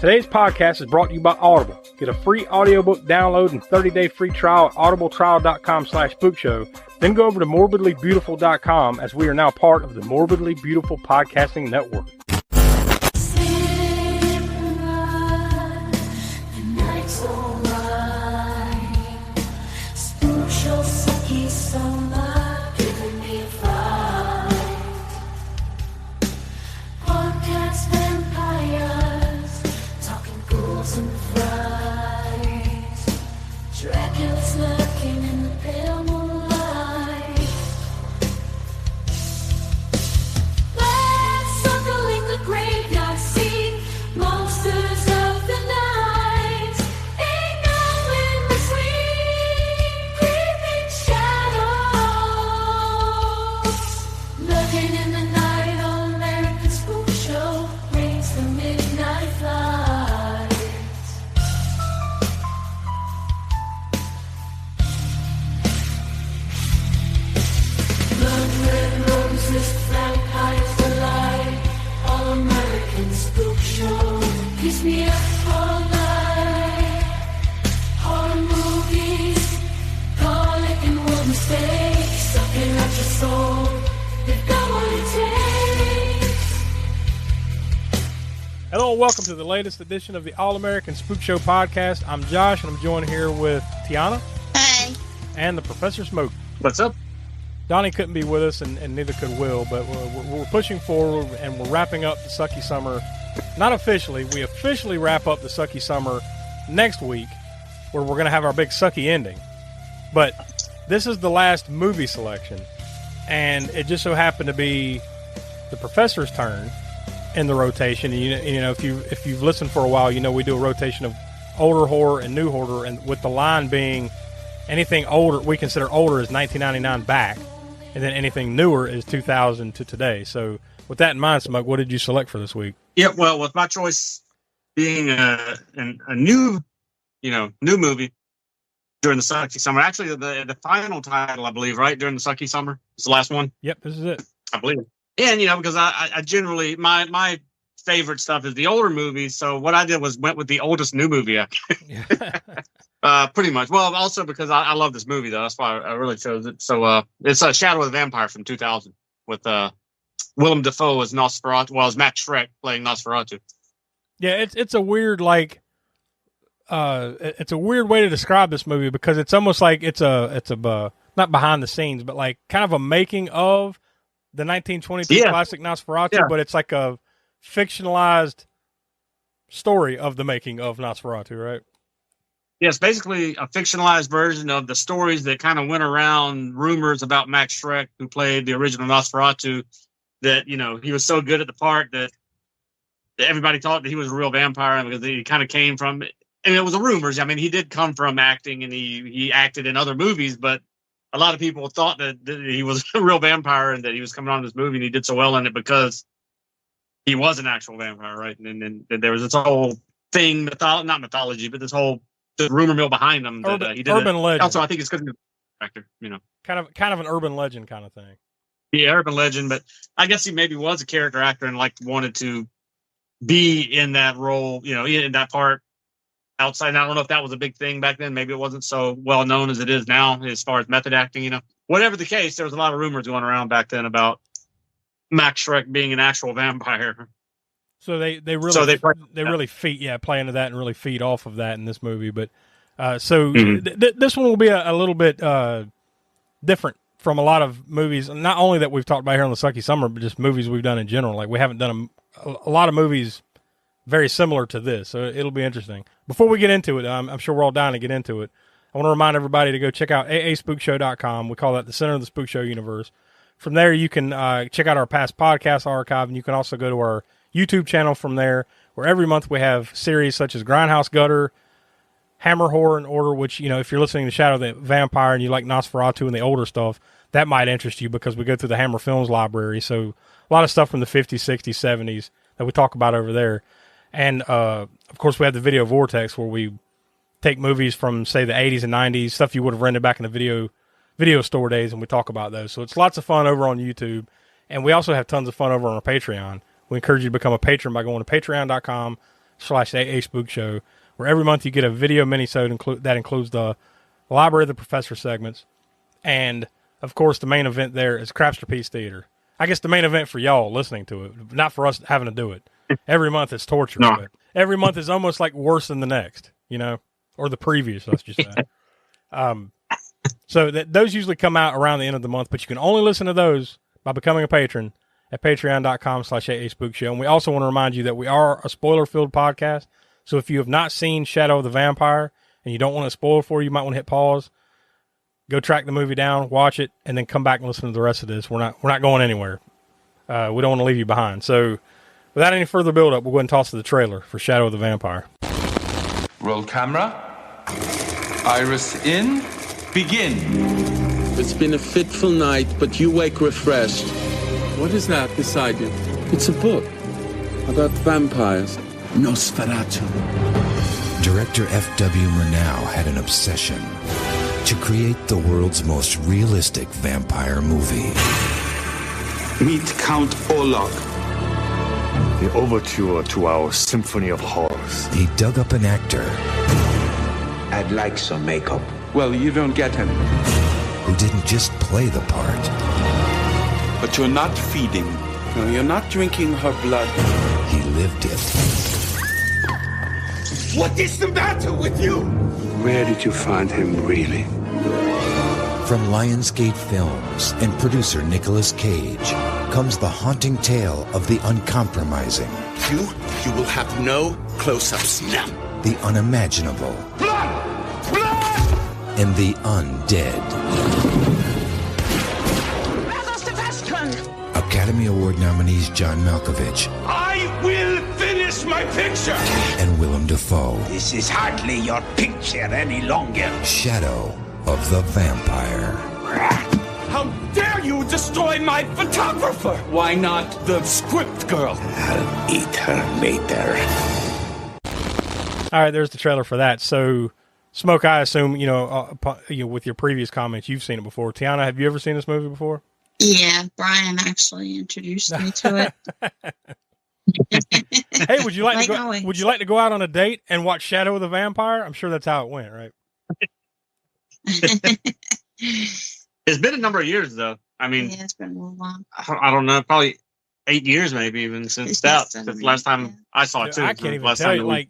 Today's podcast is brought to you by Audible. Get a free audiobook download and 30-day free trial at audibletrial.com/spookshow. Then go over to morbidlybeautiful.com as we are now part of the Morbidly Beautiful Podcasting Network. Spookshow, Sucky Summer, giving me a fright. Podcast vampires, talking ghouls and fright. Dracula's lurking in the pale moonlight. Let's circling the graveyard scene, monsters of the night. Ain't knowing between creeping shadows. Lurking in the night, All American Spook Show brings the midnight flight. Blood red roses, vampires delight. All American Spook Show keeps me up all night. Horror movies, garlic and wood mistakes, sucking at your soul. They've got what it takes. Hello and welcome to the latest edition of the All-American Spook Show podcast. I'm Josh and I'm joined here with Tiana. Hi. And the Professor Smoke. What's up? Donnie couldn't be with us and neither could Will, but we're pushing forward and we're wrapping up the Sucky Summer. Not officially. We officially wrap up the Sucky Summer next week where we're going to have our big Sucky ending. But this is the last movie selection, and it just so happened to be the Professor's turn in the rotation. And you know, if you've listened for a while, you know we do a rotation of older horror and new horror, and with the line being anything older we consider older is 1999 back, and then anything newer is 2000 to today. So with that in mind, Smoke, what did you select for this week? Yeah, well, with my choice being a new movie during the Sucky Summer. Actually, the final title, I believe, right during the Sucky Summer is the last one. Yep, this is it. I believe. And because I generally my favorite stuff is the older movies. So what I did was went with the oldest new movie. Pretty much. Well, also because I love this movie, though. That's why I really chose it. So it's Shadow of the Vampire from 2000 with Willem Dafoe as Nosferatu. Well, as Max Schreck playing Nosferatu. Yeah, it's a weird it's a weird way to describe this movie because it's almost like it's a not behind the scenes, but like kind of a making of the 1922 classic Nosferatu, but it's like a fictionalized story of the making of Nosferatu, right? Yes, basically a fictionalized version of the stories that kind of went around, rumors about Max Schreck, who played the original Nosferatu, that, he was so good at the part that everybody thought that he was a real vampire because he kind of came from, and it was a rumors. I mean, he did come from acting and he acted in other movies, but a lot of people thought that he was a real vampire and that he was coming on this movie and he did so well in it because he was an actual vampire, right? And there was this whole thing, not mythology, but this whole rumor mill behind him that he did. Urban legend. Also, I think it's because he's an actor, Kind of an urban legend kind of thing. Yeah, urban legend, but I guess he maybe was a character actor and wanted to be in that role, in that part outside. And I don't know if that was a big thing back then. Maybe it wasn't so well known as it is now as far as method acting, Whatever the case, there was a lot of rumors going around back then about Max Schreck being an actual vampire. So they really play into that and really feed off of that in this movie. But this one will be a little bit different from a lot of movies, not only that we've talked about here on the Sucky Summer, but just movies we've done in general. Like we haven't done a lot of movies very similar to this, so it'll be interesting. Before we get into it, I'm sure we're all dying to get into it. I want to remind everybody to go check out aaspookshow.com. We call that the center of the Spook Show universe. From there, you can check out our past podcast archive, and you can also go to our YouTube channel from there, where every month we have series such as Grindhouse Gutter, Hammer Horror and Order, which, if you're listening to Shadow of the Vampire and you like Nosferatu and the older stuff, that might interest you because we go through the Hammer Films library. So a lot of stuff from the 50s, 60s, 70s that we talk about over there. And, of course, we have the Video Vortex where we take movies from, say, the 80s and 90s, stuff you would have rented back in the video store days, and we talk about those. So it's lots of fun over on YouTube. And we also have tons of fun over on our Patreon. We encourage you to become a patron by going to patreon.com patreon.com/AA Spookshow, where every month you get a video minisode that includes the Library of the Professor segments. And, of course, the main event there is Crapsterpiece Theater. I guess the main event for y'all listening to it, not for us having to do it. Every month is torture. No. But every month is almost like worse than the next, or the previous, let's just say. So those usually come out around the end of the month, but you can only listen to those by becoming a patron at patreon.com/AA Spookshow. And we also want to remind you that we are a spoiler-filled podcast. So if you have not seen Shadow of the Vampire and you don't want it spoiled for you, you might want to hit pause, go track the movie down, watch it, and then come back and listen to the rest of this. We're not going anywhere. We don't want to leave you behind. So without any further build-up, we'll go ahead and toss to the trailer for Shadow of the Vampire. Roll camera. Iris in. Begin. It's been a fitful night, but you wake refreshed. What is that beside you? It's a book about vampires. Nosferatu. Director F.W. Murnau had an obsession to create the world's most realistic vampire movie. Meet Count Orlok. The overture to our Symphony of Horrors. He dug up an actor I'd like some makeup. Well, you don't get him. who didn't just play the part. But you're not feeding. No, you're not drinking her blood. He lived it. What is the matter with you? Where did you find him, really? From Lionsgate Films and producer Nicolas Cage comes the haunting tale of the uncompromising. You will have no close-ups now. The unimaginable. Blood! Blood! And the undead. Academy Award nominees John Malkovich. I will finish my picture! And Willem Dafoe. This is hardly your picture any longer. Shadow of the Vampire. How dare you destroy my photographer? Why not the script girl? I'll eat her later. All right, there's the trailer for that. So, Smoke, I assume, with your previous comments, you've seen it before. Tiana, have you ever seen this movie before? Yeah, Brian actually introduced me to it. Hey, would you like to go out on a date and watch Shadow of the Vampire? I'm sure that's how it went, right? It's been a number of years, though. I mean, yeah, it's been a little long. I don't know, probably 8 years, maybe even since that. Since the last time I saw it too. I can't even tell you. Like,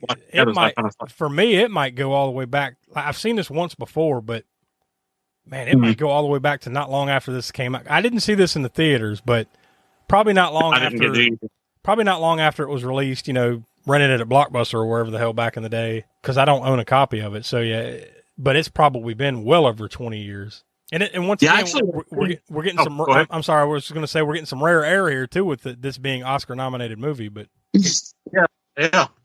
for me, it might go all the way back. I've seen this once before, but man, it might go all the way back to not long after this came out. I didn't see this in the theaters, but probably not long after it was released. Rented it at Blockbuster or wherever the hell back in the day, because I don't own a copy of it. So yeah, but it's probably been well over 20 years. And once again, actually, we're getting some. I'm sorry, I was going to say we're getting some rare air here too with this being Oscar-nominated movie. But yeah,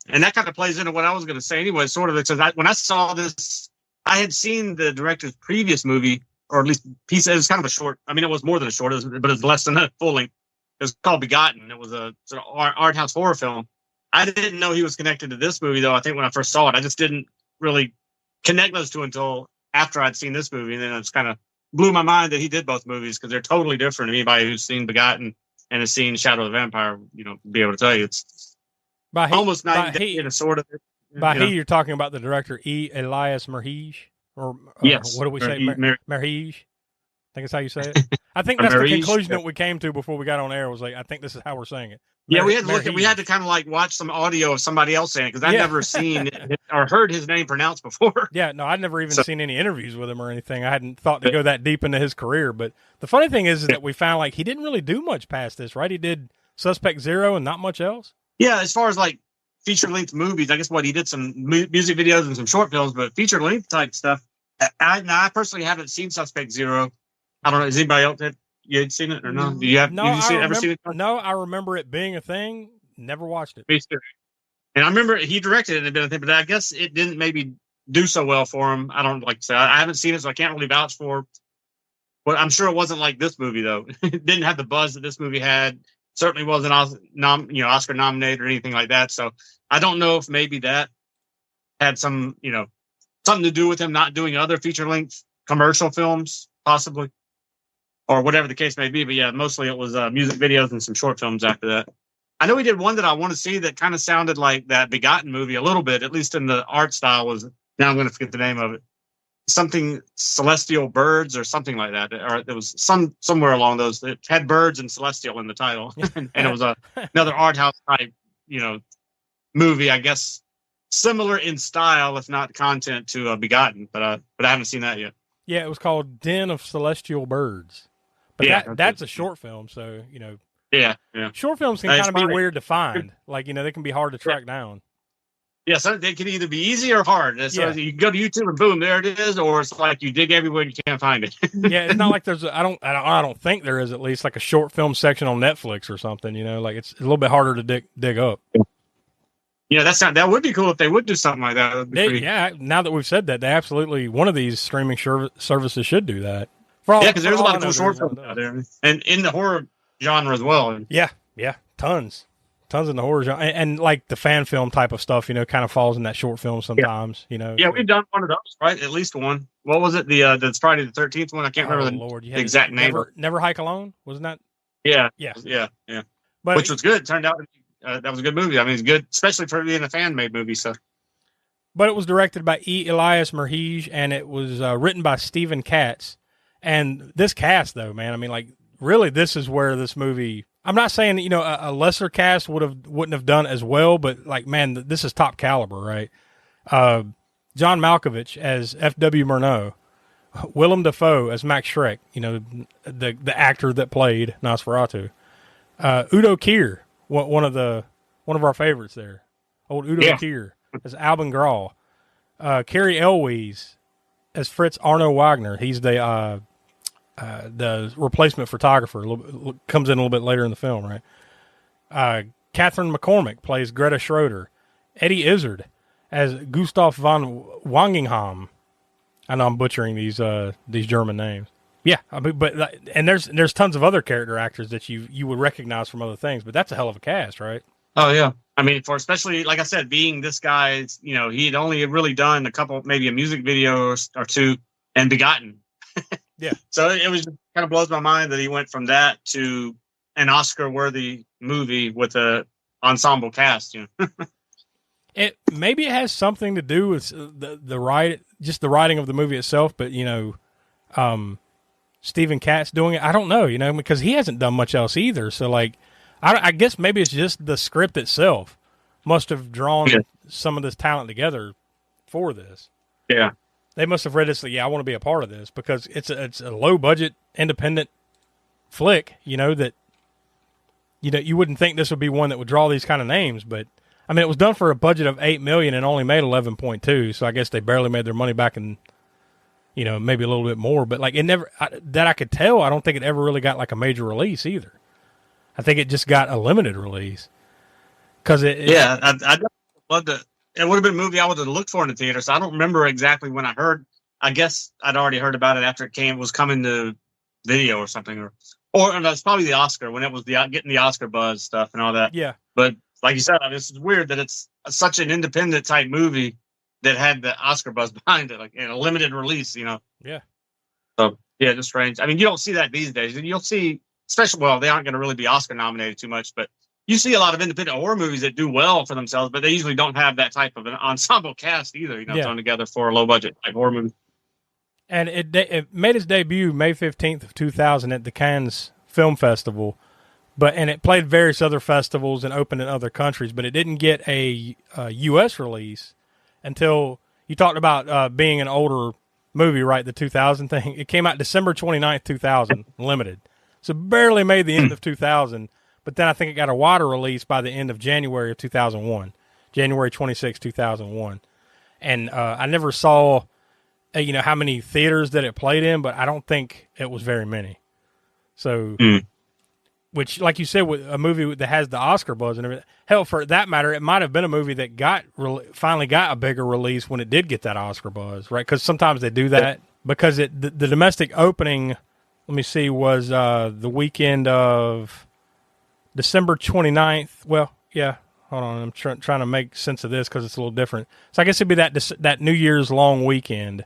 and that kind of plays into what I was going to say anyway. Sort of, because when I saw this, I had seen the director's previous movie, or at least piece. It was kind of a short. I mean, it was more than a short, but it was less than a full length. It was called Begotten. It was a sort of art house horror film. I didn't know he was connected to this movie, though. I think when I first saw it, I just didn't really connect those two until after I'd seen this movie, and then it's kind of blew my mind that he did both movies, because they're totally different. Anybody who's seen Begotten and has seen Shadow of the Vampire, be able to tell you it's almost night and day in a sort of. By he, you're talking about the director E. Elias Merhige, or yes, what do we say, Merhige? I think that's how you say it. I think that's the conclusion that we came to before we got on air. Was like, I think this is how we're saying it. Yeah, we had to look. We had to kind of like watch some audio of somebody else saying it, because I'd never seen or heard his name pronounced before. Yeah, no, I'd never even seen any interviews with him or anything. I hadn't thought to go that deep into his career. But the funny thing is that we found like he didn't really do much past this, right? He did Suspect Zero and not much else. Yeah, as far as like feature-length movies, I guess he did some music videos and some short films, but feature-length type stuff. I personally haven't seen Suspect Zero. I don't know. Has anybody else you had seen it or no? Do you have? Ever seen it? No, I remember it being a thing. Never watched it. And I remember he directed it and did a thing, but I guess it didn't maybe do so well for him. I don't like to say. I haven't seen it, so I can't really vouch for. But I'm sure it wasn't like this movie though. It didn't have the buzz that this movie had. Certainly wasn't Oscar nominated or anything like that. So I don't know if maybe that had some something to do with him not doing other feature length commercial films, possibly, or whatever the case may be. But yeah, mostly it was music videos and some short films after that. I know he did one that I want to see that kind of sounded like that Begotten movie a little bit, at least in the art style. Was now I'm going to forget the name of it. Something Celestial Birds or something like that, or it was somewhere along those. It had birds and celestial in the title, and it was another art house type, movie. I guess similar in style, if not content, to Begotten, but I haven't seen that yet. Yeah, it was called Den of Celestial Birds, but that's a short film, so Yeah. Short films can kind of be weird to find. Like they can be hard to track down. Yeah, so they can either be easy or hard. So you go to YouTube and boom, there it is, or it's like you dig everywhere and you can't find it. Yeah, it's not like there's I don't think there is, at least, like a short film section on Netflix or something. Like it's a little bit harder to dig up. Yeah, that would be cool if they would do something like that. Yeah, now that we've said that, they absolutely, one of these streaming services should do that. Because there's a lot of cool short films out there, and in the horror genre as well. Yeah, tons in the horror genre, and like the fan film type of stuff, kind of falls in that short film sometimes. Yeah, we've done one of those, right? At least one. What was it? The Friday the 13th one. I can't remember the exact name. Never Hike Alone, wasn't that? Yeah. But which was good. Turned out that was a good movie. I mean, it's good, especially for being a fan-made movie. So. But it was directed by E. Elias Merhige, and it was written by Stephen Katz. And this cast, though, man, I mean, like, really, this is where this movie. I'm not saying a lesser cast wouldn't have done as well, but like, man, this is top caliber, right? John Malkovich as F.W. Murnau, Willem Dafoe as Max Schreck, the actor that played Nosferatu, Udo Kier, one of our favorites there, old Udo Kier as Albin Grahl, Cary Elwes as Fritz Arno Wagner. He's the replacement photographer, comes in a little bit later in the film, right? Catherine McCormick plays Greta Schroeder. Eddie Izzard as Gustav von Wangingham. I know I'm butchering these German names. Yeah, I mean, and there's tons of other character actors that you would recognize from other things, but that's a hell of a cast, right? Oh yeah, I mean, for especially like I said, being this guy, he'd only really done a couple, maybe a music video or two, and Begotten. Yeah. So it was kind of blows my mind that he went from that to an Oscar-worthy movie with a ensemble cast. Maybe it has something to do with the writing of the movie itself, but Stephen Katz doing it, I don't know, because he hasn't done much else either. So like, I guess maybe it's just the script itself must have drawn some of this talent together for this. Yeah. They must have read this. I want to be a part of this because it's a low budget independent flick. That you wouldn't think this would be one that would draw these kind of names, but I mean it was done for a budget of $8 million and only made 11.2. So I guess they barely made their money back in maybe a little bit more. But like it never that I could tell. I don't think it ever really got like a major release either. I think it just got a limited release because I'd love to. It would have been a movie I would have looked for in the theater. So I don't remember exactly when I heard. I guess I'd already heard about it after it was coming to video or something, or that's probably the Oscar when it was getting the Oscar buzz stuff and all that. Yeah. But like you said, I mean, this is weird that it's such an independent type movie that had the Oscar buzz behind it, like in a limited release. Yeah. So yeah, just strange. I mean, you don't see that these days, and you'll see, especially they aren't going to really be Oscar nominated too much, but. You see a lot of independent horror movies that do well for themselves, but they usually don't have that type of an ensemble cast either, thrown together for a low budget type horror movie. And it made its debut May 15th of 2000 at the Cannes Film Festival, and it played various other festivals and opened in other countries, but it didn't get a U.S. release until you talked about being an older movie, right? The 2000 thing. It came out December 29th, 2000, limited. So barely made the end of 2000. But then I think it got a wider release by the end of January of 2001, January 26, 2001. And I never saw, how many theaters that it played in, but I don't think it was very many. So, which, like you said, with a movie that has the Oscar buzz and everything, hell, for that matter, it might have been a movie that finally got a bigger release when it did get that Oscar buzz, right? Because sometimes they do that. Because the domestic opening, let me see, was the weekend of December 29th. Well, yeah, hold on. I'm trying to make sense of this because it's a little different. So I guess it'd be that New Year's long weekend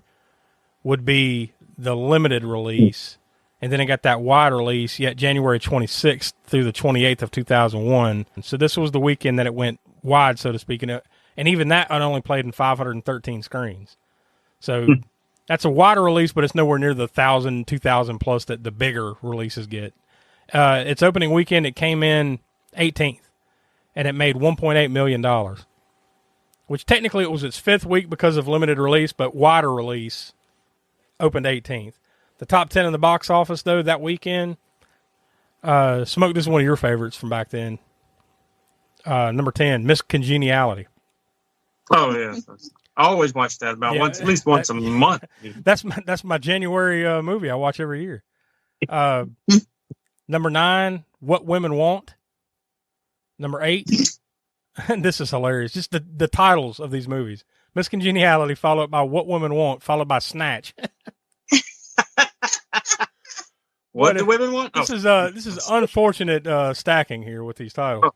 would be the limited release And then it got that wide release, January 26th through the 28th of 2001. So this was the weekend that it went wide, so to speak. And even that it only played in 513 screens. So that's a wider release, but it's nowhere near the 1,000, 2,000 plus that the bigger releases get. Its opening weekend, it came in 18th, and it made $1.8 million, which technically it was its 5th week because of limited release, but wider release opened 18th. The top 10 in the box office, though, that weekend, Smoke, this is one of your favorites from back then. Number 10, Miss Congeniality. Oh, yeah. I always watch that at least once a month. That's my January movie I watch every year. Number 9, What Women Want. Number 8, and this is hilarious, just the titles of these movies. Miss Congeniality, followed by What Women Want, followed by Snatch. What do women want? This is unfortunate stacking here with these titles.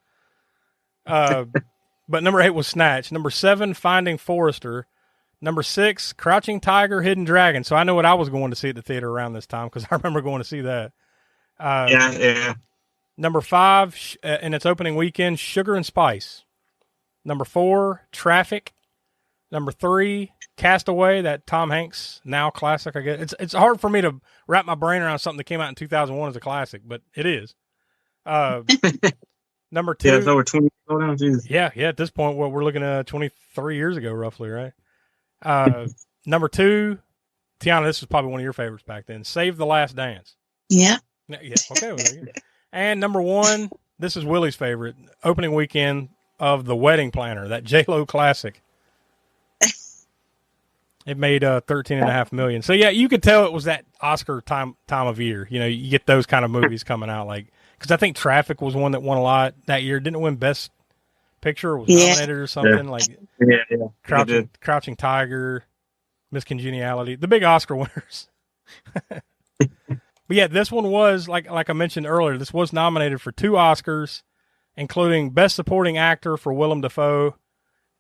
But number 8 was Snatch. Number 7, Finding Forrester. Number 6, Crouching Tiger, Hidden Dragon. So I know what I was going to see at the theater around this time because I remember going to see that. Yeah. Number 5, in its opening weekend, Sugar and Spice. Number 4, Traffic. Number 3, Castaway, that Tom Hanks now classic, I guess. It's hard for me to wrap my brain around something that came out in 2001 as a classic, but it is. Number 2. Yeah, it's over 20 years old now. Jesus. Yeah. At this point, we're looking at 23 years ago, roughly, right? Number 2, Tiana, this is probably one of your favorites back then. Save the Last Dance. Yeah. Yeah. Okay. And number 1, this is Willie's favorite, opening weekend of The Wedding Planner, that J-Lo classic. It made $13.5 million. So yeah, you could tell it was that Oscar time of year. You know, you get those kind of movies coming out, like because I think Traffic was one that won a lot that year. Didn't it win Best Picture? Or was nominated or something like. Yeah. Crouching Tiger, Miss Congeniality, the big Oscar winners. But yeah, this one was like I mentioned earlier. This was nominated for 2 Oscars, including Best Supporting Actor for Willem Dafoe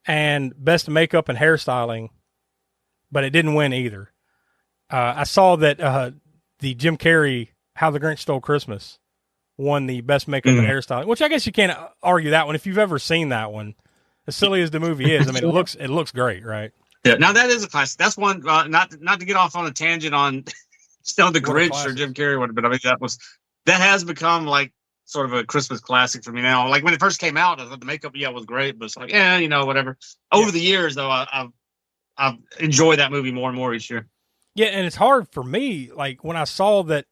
and Best Makeup and Hairstyling. But it didn't win either. I saw that the Jim Carrey How the Grinch Stole Christmas won the best makeup and hairstyling, which I guess you can't argue that one if you've ever seen that one. As silly as the movie is, I mean, it looks great, right? Yeah. Now that is a classic. That's one. Not to get off on a tangent on still the Grinch or Jim Carrey, but I mean that has become like sort of a Christmas classic for me now. Like when it first came out, I thought the makeup was great, but it's like whatever. Over the years though, I've enjoyed that movie more and more each year. Yeah, and it's hard for me. Like when I saw that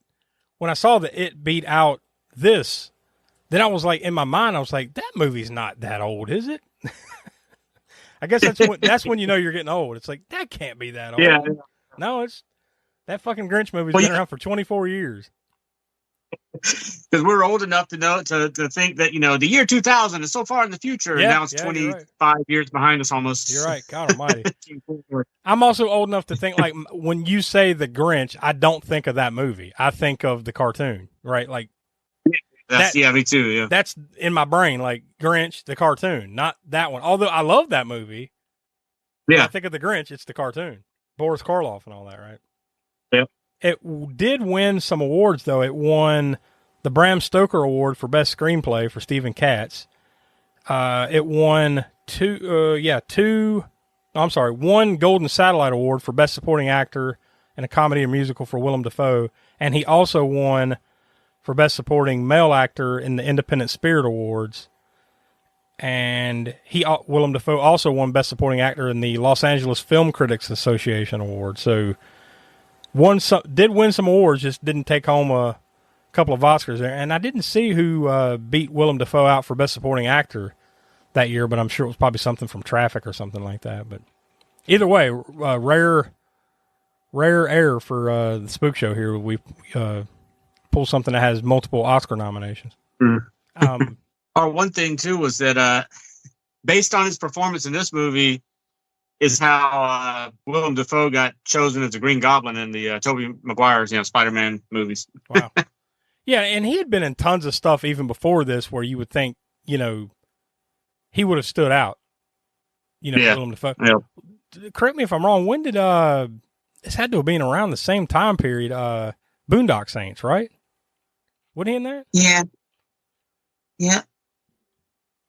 it beat out this, then I was like, in my mind, I was like, that movie's not that old, is it? I guess that's when you know you're getting old. It's like that can't be that old. Yeah. No, it's that fucking Grinch movie's been around for 24 years. Because we're old enough to know to think that the year 2000 is so far in the future, and now it's 25 years behind us almost. You're right. God Almighty. I'm also old enough to think like when you say the Grinch, I don't think of that movie. I think of the cartoon, right? Like me too. Yeah, that's in my brain, like Grinch, the cartoon, not that one. Although I love that movie. Yeah, I think of the Grinch. It's the cartoon, Boris Karloff and all that, right? Yeah. It did win some awards, though. It won the Bram Stoker Award for Best Screenplay for Stephen Katz. It won one Golden Satellite Award for Best Supporting Actor in a Comedy or Musical for Willem Dafoe. And he also won for Best Supporting Male Actor in the Independent Spirit Awards. And Willem Dafoe also won Best Supporting Actor in the Los Angeles Film Critics Association Award. So did win some awards, just didn't take home a couple of Oscars there. And I didn't see who beat Willem Dafoe out for Best Supporting Actor that year, but I'm sure it was probably something from Traffic or something like that. But either way, rare air for the Spook Show here. We pull something that has multiple Oscar nominations. One thing too was that based on his performance in this movie is how Willem Dafoe got chosen as the Green Goblin in the Tobey Maguire's Spider-Man movies. Wow. Yeah, and he had been in tons of stuff even before this where you would think, he would have stood out. Willem Dafoe. Yeah. Correct me if I'm wrong. When did this had to have been around the same time period? Boondock Saints, right? Wasn't he in that? Yeah. Yeah.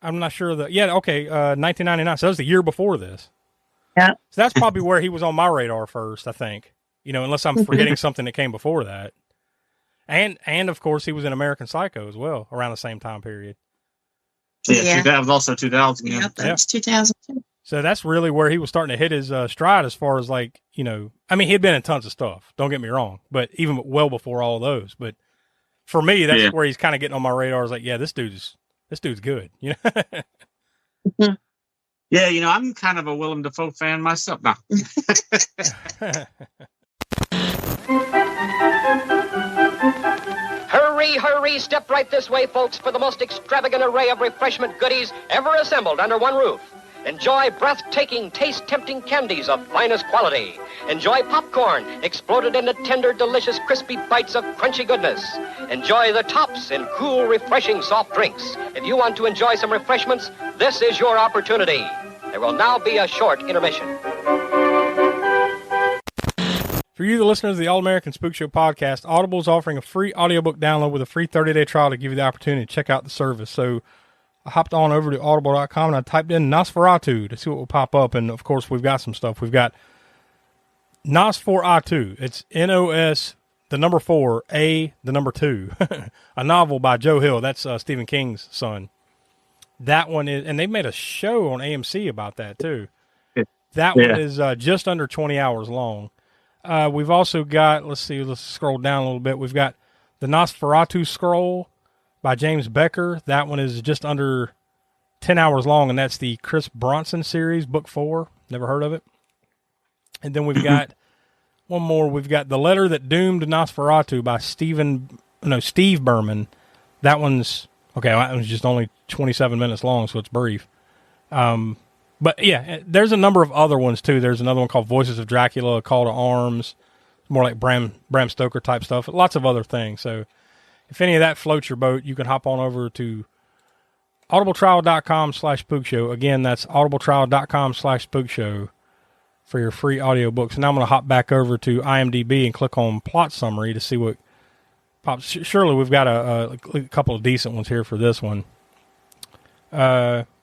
I'm not sure that. Yeah, okay, 1999. So that was the year before this. Yeah. So that's probably where he was on my radar first, I think. Unless I'm forgetting something that came before that. And of course, he was in American Psycho as well, around the same time period. Yeah. That was also 2000. Yep, that was 2002. So that's really where he was starting to hit his stride as far as like, he had been in tons of stuff. Don't get me wrong, but even well before all of those. But for me, that's where he's kind of getting on my radar. I was like, yeah, this dude's good. Yeah, I'm kind of a Willem Dafoe fan myself now. Hurry, step right this way, folks, for the most extravagant array of refreshment goodies ever assembled under one roof. Enjoy breathtaking, taste-tempting candies of finest quality. Enjoy popcorn, exploded into tender, delicious, crispy bites of crunchy goodness. Enjoy the tops in cool, refreshing soft drinks. If you want to enjoy some refreshments, this is your opportunity. There will now be a short intermission. For you, the listeners of the All-American Spook Show podcast, Audible is offering a free audiobook download with a free 30-day trial to give you the opportunity to check out the service. So I hopped on over to audible.com and I typed in Nosferatu to see what will pop up. And, of course, we've got some stuff. We've got Nosferatu. It's N-O-S, the number 4, A, the number 2. A novel by Joe Hill. That's Stephen King's son. That one is, and they made a show on AMC about that, too. That one is just under 20 hours long. We've also got, let's scroll down a little bit. We've got the Nosferatu Scroll by James Becker. That one is just under 10 hours long, and that's the Chris Bronson series, book 4. Never heard of it. And then we've got one more. We've got The Letter That Doomed Nosferatu by Steve Berman. That one's, okay, that one's just only 27 minutes long, so it's brief. But yeah, there's a number of other ones too. There's another one called Voices of Dracula, Call to Arms, more like Bram Stoker type stuff. Lots of other things. So if any of that floats your boat, you can hop on over to audibletrial.com/spookshow. Again, that's audibletrial.com/spookshow for your free audiobooks. And now I'm going to hop back over to IMDb and click on plot summary to see what pops. Surely we've got a couple of decent ones here for this one.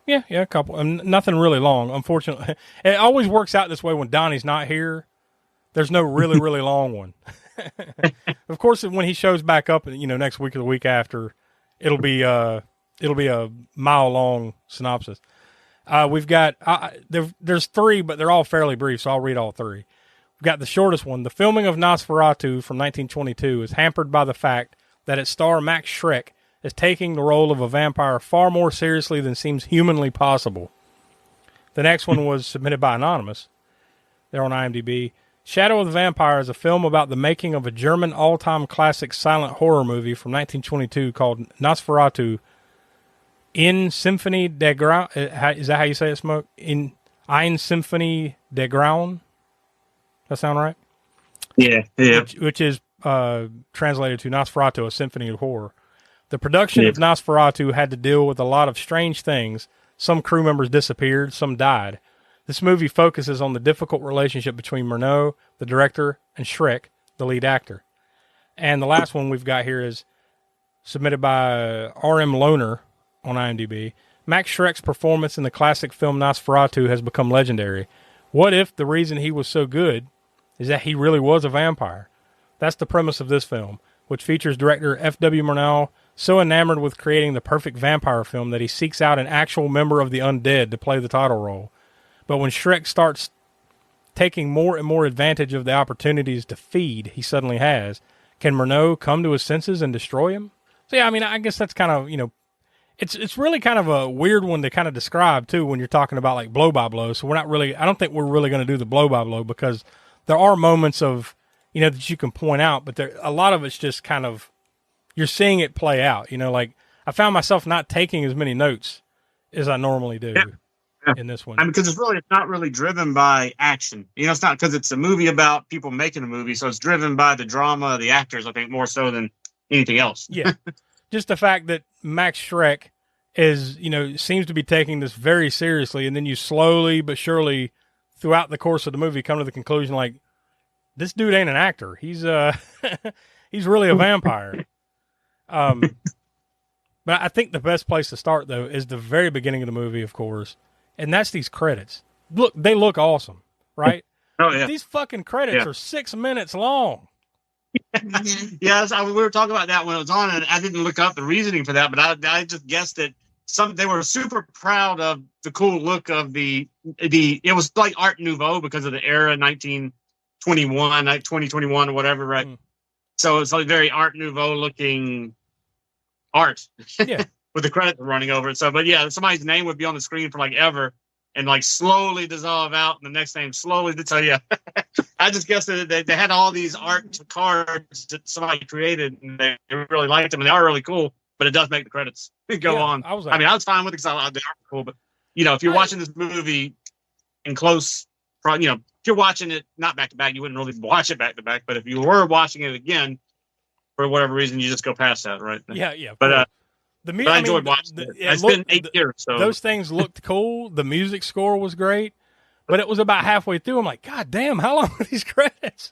Yeah, a couple. Nothing really long, unfortunately. It always works out this way when Donnie's not here. There's no really, really long one. Of course, when he shows back up, next week or the week after, it'll be a mile-long synopsis. We've got there's 3, but they're all fairly brief, so I'll read all 3. We've got the shortest one. The filming of Nosferatu from 1922 is hampered by the fact that its star Max Schreck is taking the role of a vampire far more seriously than seems humanly possible. The next one was submitted by Anonymous. They're on IMDb. Shadow of the Vampire is a film about the making of a German all-time classic silent horror movie from 1922 called Nosferatu in Symphonie der Grauen. Is that how you say it, Smoke? In Ein Symphonie der Grauen? That sound right? Yeah. Which is translated to Nosferatu, a Symphony of Horror. The production of Nosferatu had to deal with a lot of strange things. Some crew members disappeared, some died. This movie focuses on the difficult relationship between Murnau, the director, and Schreck, the lead actor. And the last one we've got here is submitted by R.M. Lohner on IMDb. Max Schreck's performance in the classic film Nosferatu has become legendary. What if the reason he was so good is that he really was a vampire? That's the premise of this film, which features director F.W. Murnau, so enamored with creating the perfect vampire film that he seeks out an actual member of the undead to play the title role. But when Schreck starts taking more and more advantage of the opportunities to feed he suddenly has, can Murnau come to his senses and destroy him? So yeah, I mean, I guess that's kind of, it's really kind of a weird one to kind of describe too when you're talking about like blow by blow. So I don't think we're really going to do the blow by blow because there are moments of, that you can point out, but a lot of it's just kind of, you're seeing it play out, like I found myself not taking as many notes as I normally do in this one. Because it's not really driven by action. It's not because it's a movie about people making a movie. So it's driven by the drama, the actors, I think more so than anything else. Yeah. Just the fact that Max Schreck is, seems to be taking this very seriously. And then you slowly but surely throughout the course of the movie come to the conclusion, like, this dude ain't an actor. He's he's really a vampire. But I think the best place to start though is the very beginning of the movie, of course, and that's these credits. Look, they look awesome, right? Oh yeah, these fucking credits are 6 minutes long. Yes, we were talking about that when it was on, and I didn't look up the reasoning for that, but I just guessed that they were super proud of the cool look of the. It was like Art Nouveau because of the era, 1921, like 2021 or whatever, right? So it's like very Art Nouveau looking art, with the credits running over it. So, but yeah, somebody's name would be on the screen for like ever, and like slowly dissolve out, and the next name slowly. So yeah, I just guessed that they had all these art cards that somebody created, and they really liked them, and they are really cool. But it does make the credits go on. I was fine with it because they are cool. But if you're watching this movie in close, if you're watching it not back to back, you wouldn't really watch it back to back. But if you were watching it again, for whatever reason, you just go past that, right? Yeah. But I enjoyed watching it. It's been 8 years, so those things looked cool. The music score was great, but it was about halfway through. I'm like, God damn, how long are these credits?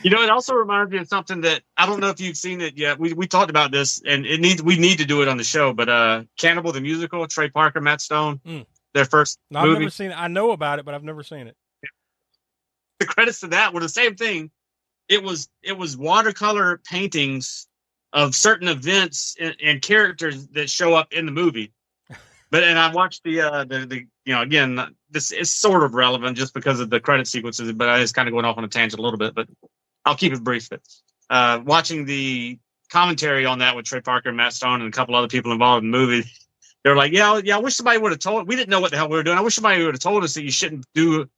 It also reminds me of something that I don't know if you've seen it yet. We talked about this, and we need to do it on the show. But Cannibal the Musical, Trey Parker, Matt Stone, their first movie. I've never seen it. I know about it, but I've never seen it. The credits to that were the same thing. It was watercolor paintings of certain events and characters that show up in the movie. And I watched the again, this is sort of relevant just because of the credit sequences, but I was kind of going off on a tangent a little bit, but I'll keep it brief. But watching the commentary on that with Trey Parker and Matt Stone and a couple other people involved in the movie, they were like, yeah, I wish somebody would have told. We didn't know what the hell we were doing. I wish somebody would have told us that you shouldn't do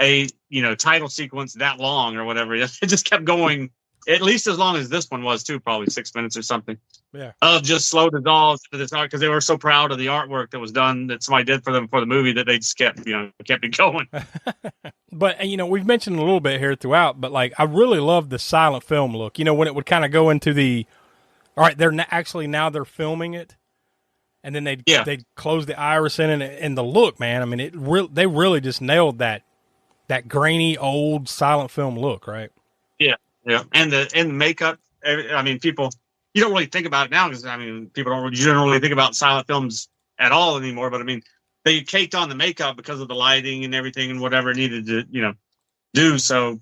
a title sequence that long or whatever. It just kept going. At least as long as this one was too, probably 6 minutes or something. Yeah. Of just slow dissolves into this art because they were so proud of the artwork that was done that somebody did for them for the movie that they just kept it going. But we've mentioned a little bit here throughout, but like I really love the silent film look. When it would kind of go into the, all right, now they're filming it, and then they'd close the iris in and the look, man. I mean, they really just nailed that grainy old silent film look, right? Yeah. Yeah, and the makeup. I mean, people, you don't really think about it now because people don't generally think about silent films at all anymore. But I mean, they caked on the makeup because of the lighting and everything and whatever it needed to do. So,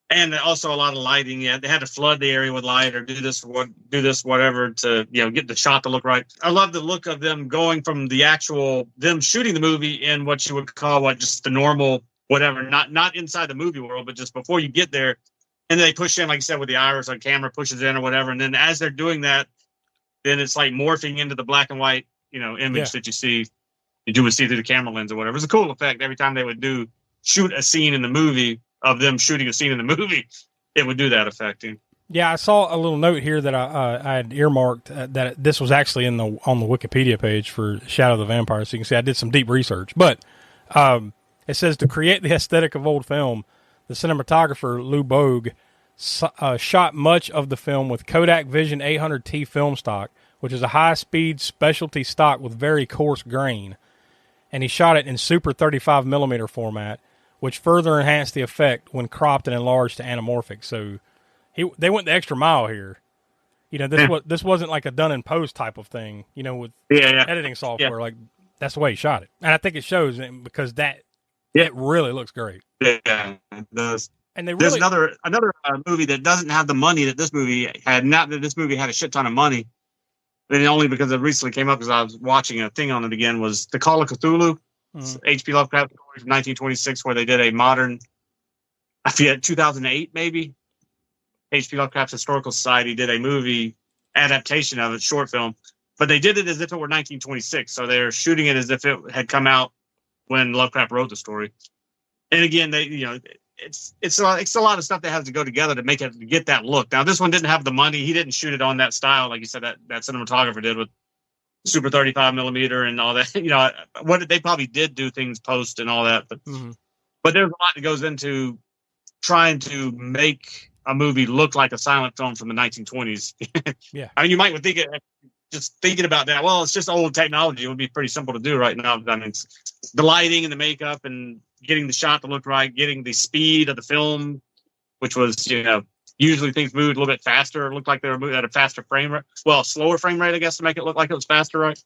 and also a lot of lighting. Yeah, they had to flood the area with light or do this whatever to get the shot to look right. I love the look of them going from the actual them shooting the movie in what you would call just the normal whatever, not inside the movie world, but just before you get there. And they push in, like you said, with the iris on camera, pushes in or whatever. And then as they're doing that, then it's like morphing into the black and white, image that you would see through the camera lens or whatever. It's a cool effect. Every time they would shoot a scene in the movie of them shooting a scene in the movie, it would do that effect. Yeah, I saw a little note here that I had earmarked that this was actually on the Wikipedia page for Shadow of the Vampire. So you can see I did some deep research. But it says to create the aesthetic of old film, the cinematographer Lou Bogue shot much of the film with Kodak Vision 800T film stock, which is a high-speed specialty stock with very coarse grain. And he shot it in Super 35mm format, which further enhanced the effect when cropped and enlarged to anamorphic. So they went the extra mile here. This wasn't like a done-in-post type of thing, with editing software. Yeah. Like, that's the way he shot it. And I think it shows because it really looks great. Yeah, it does. And there's another movie that doesn't have the money that this movie had. Not that this movie had a shit ton of money, but only because it recently came up because I was watching a thing on it again. Was The Call of Cthulhu, H.P. Lovecraft story from 1926, where they did a modern, I forget, 2008 maybe. H.P. Lovecraft's Historical Society did a movie adaptation of it, short film, but they did it as if it were 1926. So they're shooting it as if it had come out when Lovecraft wrote the story. And again, it's a lot of stuff that has to go together to make it get that look. Now, this one didn't have the money. He didn't shoot it on that style, like you said, that cinematographer did with Super 35mm and all that. They probably did do things post and all that, but there's a lot that goes into trying to make a movie look like a silent film from the 1920s. Yeah, I mean, you might think it. Just thinking about that, well, it's just old technology. It would be pretty simple to do right now. I mean, it's the lighting and the makeup and getting the shot to look right, getting the speed of the film, which was, usually things moved a little bit faster. It looked like they were moving at a faster frame rate. Well, slower frame rate, I guess, to make it look like it was faster, right?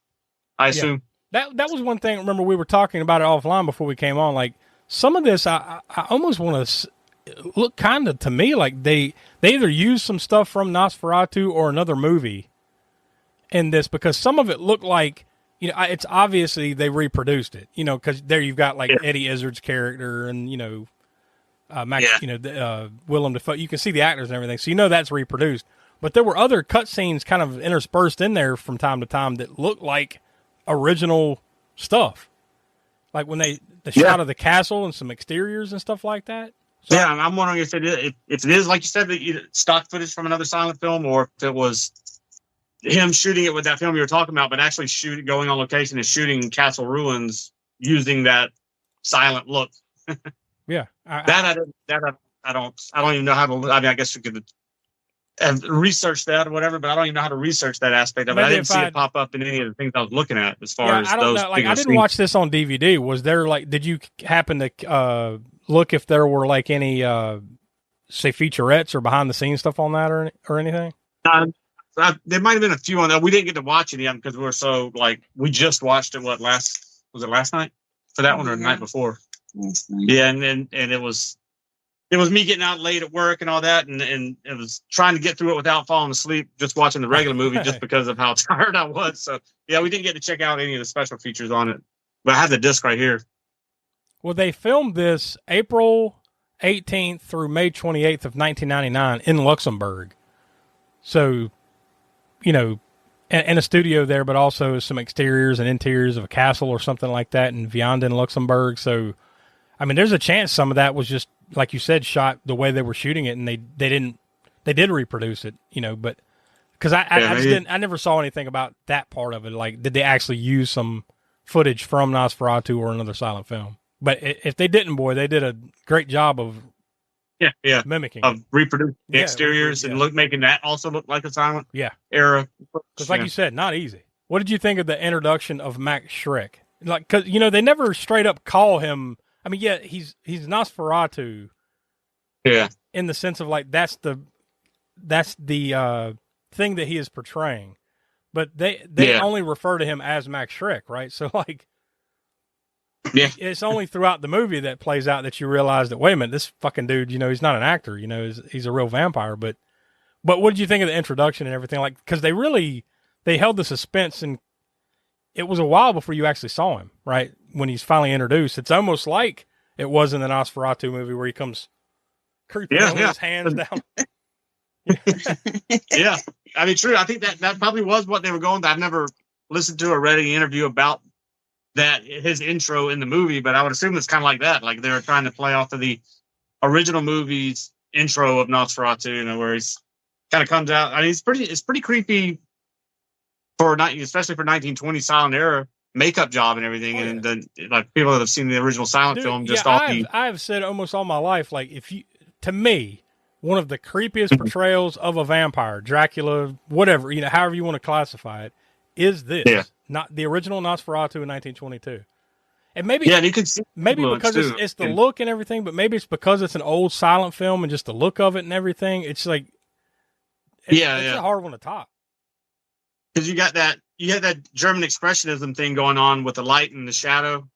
I assume. That was one thing. Remember, we were talking about it offline before we came on. Like, some of this, I almost want to look kind of to me like they either use some stuff from Nosferatu or another movie in this, because some of it looked like, it's obviously they reproduced it, because there you've got like Eddie Izzard's character and, Max, Willem Dafoe. You can see the actors and everything, so that's reproduced. But there were other cutscenes kind of interspersed in there from time to time that looked like original stuff, like when the shot of the castle and some exteriors and stuff like that. So, yeah, I'm wondering if it is like you said, stock footage from another silent film, or if it was him shooting it with that film you were talking about, but actually going on location and shooting castle ruins using that silent look. Yeah, I don't even know how to. I mean, I guess you could have researched that or whatever, but I don't even know how to research that aspect of it. I didn't see it pop up in any of the things I was looking at as far as I don't those. know. Like, I didn't watch this on DVD. Was there did you happen to look if there were like any say featurettes or behind the scenes stuff on that or anything? There might have been a few on that. We didn't get to watch any of them because we were so we just watched it. Was it last night for that one or the night before? Yeah, and it was me getting out late at work and all that, and it was trying to get through it without falling asleep, just watching the regular movie just because of how tired I was. So yeah, we didn't get to check out any of the special features on it, but I have the disc right here. Well, they filmed this April 18th through May 28th of 1999 in Luxembourg. So, in a studio there, but also some exteriors and interiors of a castle or something like that in Vianden, Luxembourg. So, I mean, there's a chance some of that was just, like you said, shot the way they were shooting it, and they did reproduce it, but because I never saw anything about that part of it. Like, did they actually use some footage from Nosferatu or another silent film? But if they didn't, boy, they did a great job of mimicking, of reproducing the exteriors and making that also look like a silent era. Because, like you said, not easy. What did you think of the introduction of Max Schreck? Like, because they never straight up call him. I mean, yeah, he's Nosferatu. Yeah. In the sense of like that's the thing that he is portraying, but they only refer to him as Max Schreck, right? So like. Yeah, it's only throughout the movie that plays out that you realize that, wait a minute, this fucking dude, he's not an actor, he's a real vampire. But what did you think of the introduction and everything? Like, because they held the suspense, and it was a while before you actually saw him, right? When he's finally introduced, it's almost like it was in the Nosferatu movie where he comes creeping with his hands down. Yeah, I mean, true. I think that probably was what they were going to. I've never listened to or read any interview about that his intro in the movie, but I would assume it's kind of like that. Like they were trying to play off of the original movie's intro of Nosferatu, where he's kind of comes out. I mean, it's pretty creepy especially for 1920 silent era makeup job and everything. And then like people that have seen the original silent film, I've said almost all my life, like to me, one of the creepiest portrayals of a vampire, Dracula, whatever, however you want to classify it, is this. Yeah. Not the original Nosferatu in 1922. And maybe you could see because it's the look and everything, but maybe it's because it's an old silent film and just the look of it and everything. It's like it's a hard one to top. Because you had that German expressionism thing going on with the light and the shadow.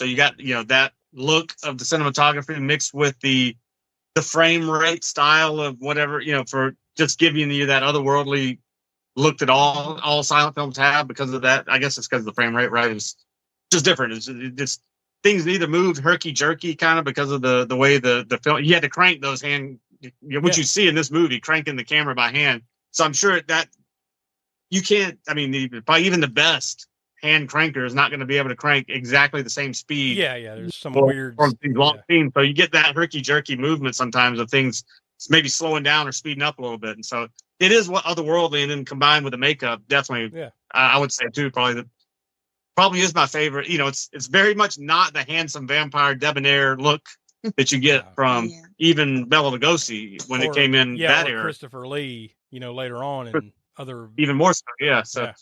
So you got that look of the cinematography mixed with the frame rate style of whatever, for just giving you that otherworldly look that all silent films have because of that. I guess it's because of the frame rate, right? It's just different. It's things either moved herky jerky kind of because of the way the film. You had to crank those hand. What you see in this movie, cranking the camera by hand. So I'm sure that you can't. I mean, probably even the best hand cranker is not going to be able to crank exactly the same speed. Yeah. There's some weird long scenes. So you get that herky jerky movement sometimes of things maybe slowing down or speeding up a little bit, and so. It is what otherworldly, and then combined with the makeup, definitely. Yeah, I would say too. Probably is my favorite. It's very much not the handsome vampire debonair look that you get from even Bela Lugosi when it came in that era. Christopher Lee, later on, and other even more so. Yeah, so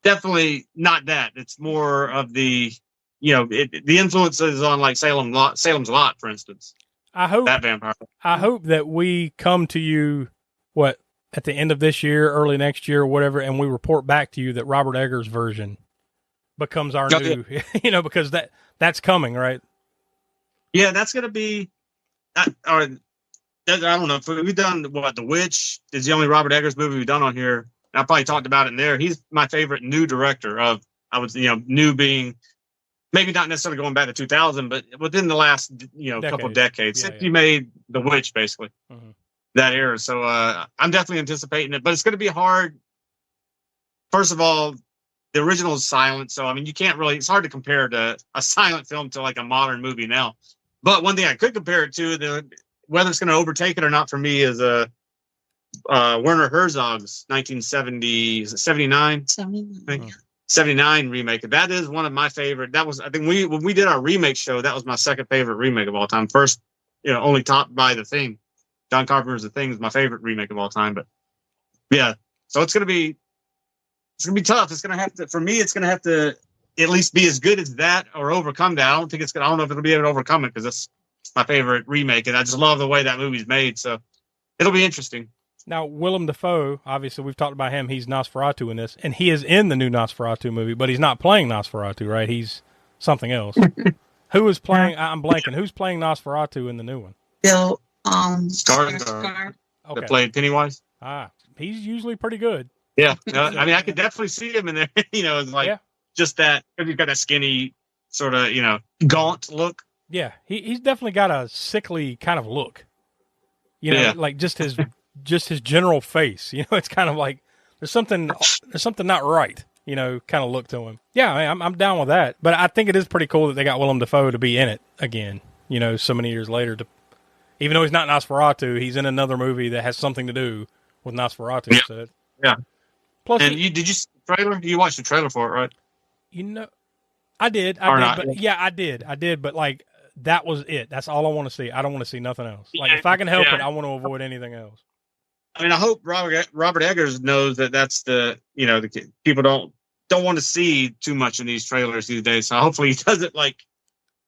definitely not that. It's more of the the influences on like Salem's Lot, for instance. that vampire. I hope that we come to you at the end of this year, early next year, whatever, and we report back to you that Robert Eggers' version becomes our new, because that's coming, right? Yeah, that's going to be, I don't know, if we've done, The Witch is the only Robert Eggers movie we've done on here. I probably talked about it in there. He's my favorite new director of, new being, maybe not necessarily going back to 2000, but within the last, couple decades, since he made The Witch, basically, that era. So I'm definitely anticipating it, but it's going to be hard. First of all, the original is silent, so you can't really. It's hard to compare to a silent film to like a modern movie now. But one thing I could compare it to, whether it's going to overtake it or not for me, is Werner Herzog's 1979 remake. That is one of my favorite. That was, I think, when we did our remake show, that was my second favorite remake of all time. First, only topped by The Thing. John Carpenter's The Thing is my favorite remake of all time. But yeah, so it's gonna be tough. It's gonna have to, for me, it's gonna have to at least be as good as that or overcome that. I don't know if it'll be able to overcome it, because that's my favorite remake, and I just love the way that movie's made. So it'll be interesting. Now, Willem Dafoe, obviously we've talked about him. He's Nosferatu in this, and he is in the new Nosferatu movie, but he's not playing Nosferatu, right? He's something else. Who is playing? I'm blanking. Who's playing Nosferatu in the new one? Bill Skarsgård. Okay. That played Pennywise. He's usually pretty good. Yeah, I could definitely see him in there. It's like just that, because he's got that skinny sort of, gaunt look. Yeah, he's definitely got a sickly kind of look. Like just his general face. It's kind of like there's something not right. Kind of look to him. Yeah, I'm down with that. But I think it is pretty cool that they got Willem Dafoe to be in it again. So many years later, even though he's not Nosferatu, he's in another movie that has something to do with Nosferatu. Yeah. So yeah. Plus, and did you see the trailer? You watched the trailer for it, right? I did. I did. But like, that was it. That's all I want to see. I don't want to see nothing else. Like, if I can help it, I want to avoid anything else. I hope Robert Eggers knows that that's the people don't want to see too much in these trailers these days. So hopefully he doesn't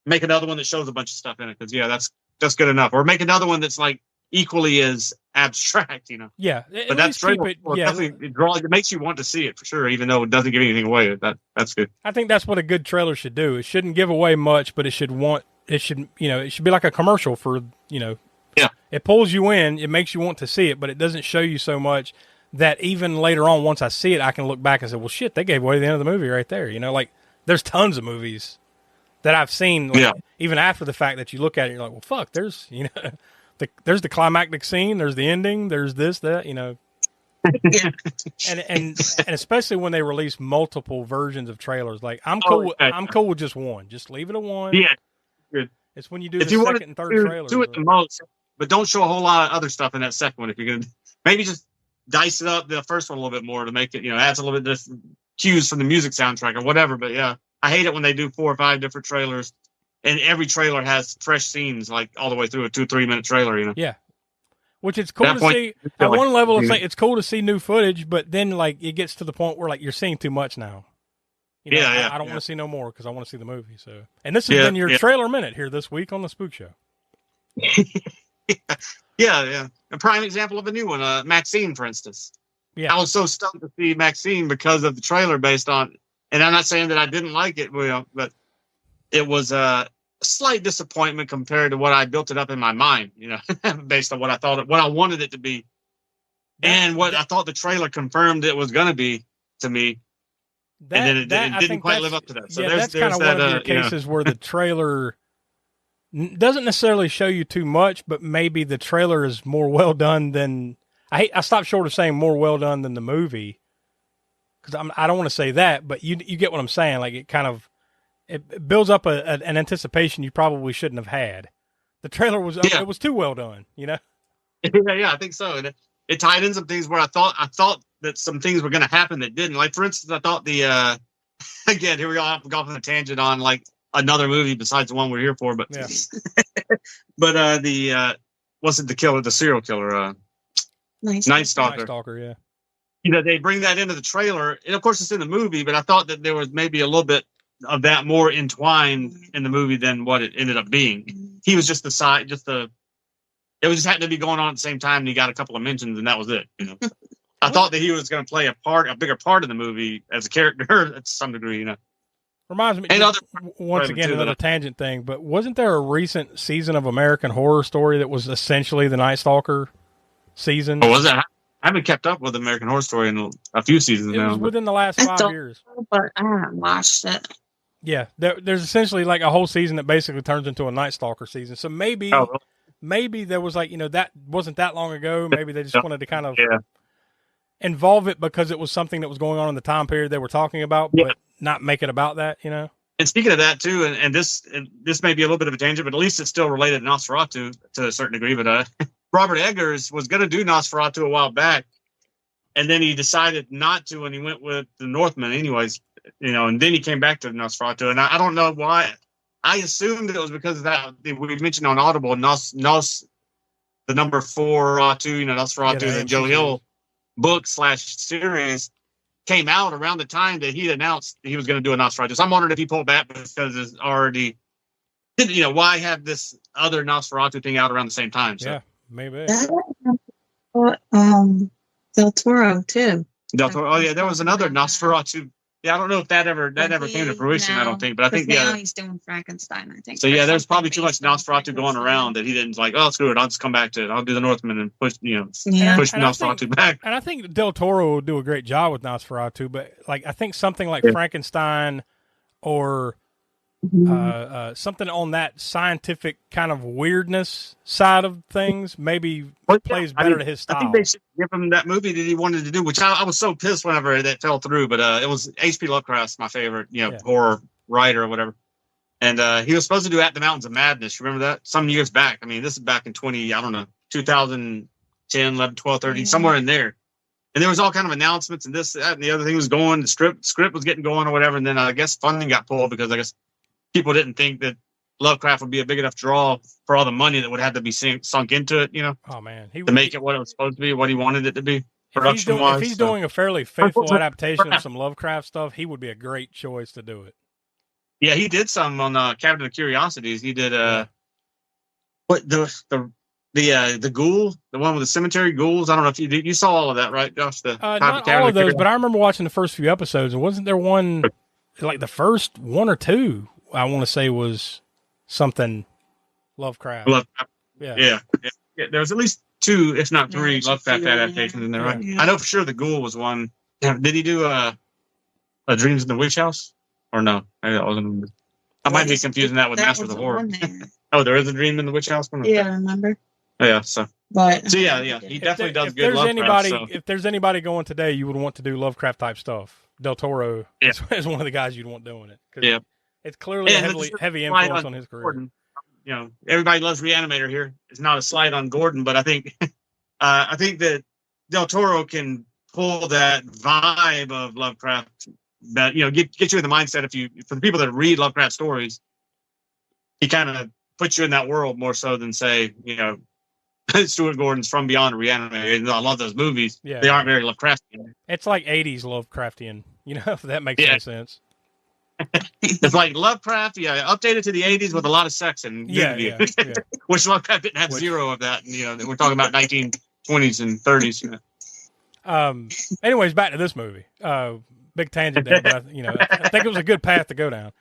make another one that shows a bunch of stuff in it. Because that's good enough. Or make another one that's like equally as abstract, Yeah, but that's trailer. It makes you want to see it for sure, even though it doesn't give anything away. That's good. I think that's what a good trailer should do. It shouldn't give away much, but it should be like a commercial for. Yeah. It pulls you in, it makes you want to see it, but it doesn't show you so much that even later on, once I see it, I can look back and say, well, shit, they gave away the end of the movie right there. Like, there's tons of movies that I've seen, even after the fact, that you look at it, you're like, well, fuck, there's, there's the climactic scene, there's the ending, there's this, that, and especially when they release multiple versions of trailers. Like, I'm cool with just one. Just leave it at one. Yeah. Good. It's when you do the second and third trailers. Do it the most, but don't show a whole lot of other stuff in that second one. If you're going to maybe just dice it up the first one a little bit more to make it, adds a little bit of cues from the music soundtrack or whatever. But yeah, I hate it when they do 4 or 5 different trailers and every trailer has fresh scenes like all the way through a 2-3 minute trailer, Yeah. Which it's cool to see. At one level, it's cool to see new footage, but then it gets to the point where you're seeing too much now. I don't want to see no more because I want to see the movie. So, and this has been your trailer minute here this week on the Spook Show. Yeah. A prime example of a new one, Maxine, for instance. Yeah. I was so stoked to see Maxine because of the trailer based on, and I'm not saying that I didn't like it, but it was a slight disappointment compared to what I built it up in my mind, based on what I wanted it to be, and what I thought the trailer confirmed it was going to be to me. And then it didn't quite live up to that. So that's kind of one of your cases where the trailer doesn't necessarily show you too much, but maybe the trailer is more well done than I stopped short of saying more well done than the movie, because I don't want to say that, but you get what I'm saying. Like, it builds up an anticipation you probably shouldn't have had. The trailer was it was too well done, Yeah, I think so. And it tied in some things where I thought that some things were going to happen that didn't. Like, for instance, I thought again, here we go, I've gone on a tangent on like another movie besides the one we're here for, but but the serial killer, Night Stalker. Night Stalker, yeah. They bring that into the trailer, and of course it's in the movie, but I thought that there was maybe a little bit of that more entwined in the movie than what it ended up being. He was just the It was just happened to be going on at the same time, and he got a couple of mentions, and that was it. You know, I thought that he was going to play a bigger part in the movie as a character to some degree. You know, reminds me. And other Once again, another tangent thing, but wasn't there a recent season of American Horror Story that was essentially the Night Stalker season? Or was it? I haven't kept up with American Horror Story in a few seasons now. It was within the last 5 years. But I haven't watched it. Yeah, there's essentially like a whole season that basically turns into a Night Stalker season. So maybe there was like, that wasn't that long ago. Maybe they just wanted to kind of involve it because it was something that was going on in the time period they were talking about, but not make it about that, And speaking of that too, and this may be a little bit of a tangent, but at least it's still related to Nosferatu to a certain degree. But Robert Eggers was going to do Nosferatu a while back, and then he decided not to, and he went with the Northman anyways. And then he came back to Nosferatu, and I don't know why. I assumed it was because of that. We mentioned on Audible, the number 4 Nosferatu, the Joe Hill book / series came out around the time that he announced he was going to do a Nosferatu. So I'm wondering if he pulled back because it's already, why have this other Nosferatu thing out around the same time? So. Yeah, maybe. Del Toro too. Del Toro. Oh yeah, there was another Nosferatu. Yeah, I don't know if that ever came to fruition. I don't think, but I think now he's doing Frankenstein. I think. So yeah, there's probably too much Nosferatu going around that he didn't like. Oh, screw it, I'll just come back to it. I'll do the Northman and push Nosferatu back. And I think Del Toro will do a great job with Nosferatu, but like I think something like Frankenstein or something on that scientific kind of weirdness side of things maybe plays better to his style. I think they should give him that movie that he wanted to do, which I was so pissed whenever that fell through. But it was H.P. Lovecraft's my favorite, horror writer or whatever. And he was supposed to do At the Mountains of Madness. Remember that? Some years back. I mean, this is back in 2010, 11, 12, 13, somewhere in there. And there was all kind of announcements and this, that, and the other thing was going. The script was getting going or whatever. And then I guess funding got pulled because I guess people didn't think that Lovecraft would be a big enough draw for all the money that would have to be sunk into it, Oh, man. To make it what it was supposed to be, what he wanted it to be, production-wise. If he's doing a fairly faithful adaptation of some Lovecraft stuff, he would be a great choice to do it. Yeah, he did some on Cabinet of Curiosities. He did the ghoul, the one with the cemetery ghouls. I don't know if you saw all of that, right, Josh? Not all of those, but I remember watching the first few episodes, and wasn't there one, like the first one or two, I want to say was something Lovecraft. Yeah. There's at least 2, if not 3, Lovecraft adaptations in there, right? Yeah. I know for sure the Ghoul was one. Did he do a Dreams in the Witch House? Or no? I might be confusing that with Master of the Horror. Oh, there is a Dream in the Witch House? Yeah, I remember. Oh, yeah, so yeah, he definitely does good Lovecraft. If there's anybody going today, you would want to do Lovecraft type stuff. Del Toro is one of the guys you'd want doing it. Yeah. It's clearly a heavy influence on his career. Gordon. Everybody loves Reanimator here. It's not a slight on Gordon, but I think that Del Toro can pull that vibe of Lovecraft. That get you in the mindset for the people that read Lovecraft stories, he kind of puts you in that world more so than say Stuart Gordon's From Beyond Reanimator. I love those movies. Yeah, they aren't very Lovecraftian. It's like 80s Lovecraftian. If that makes any sense. It's like Lovecraft, updated to the 80s with a lot of sex and nudity. Which Lovecraft didn't have zero of that. And, we're talking about 1920s and 30s. Anyways, back to this movie. Big tangent there, but I think it was a good path to go down.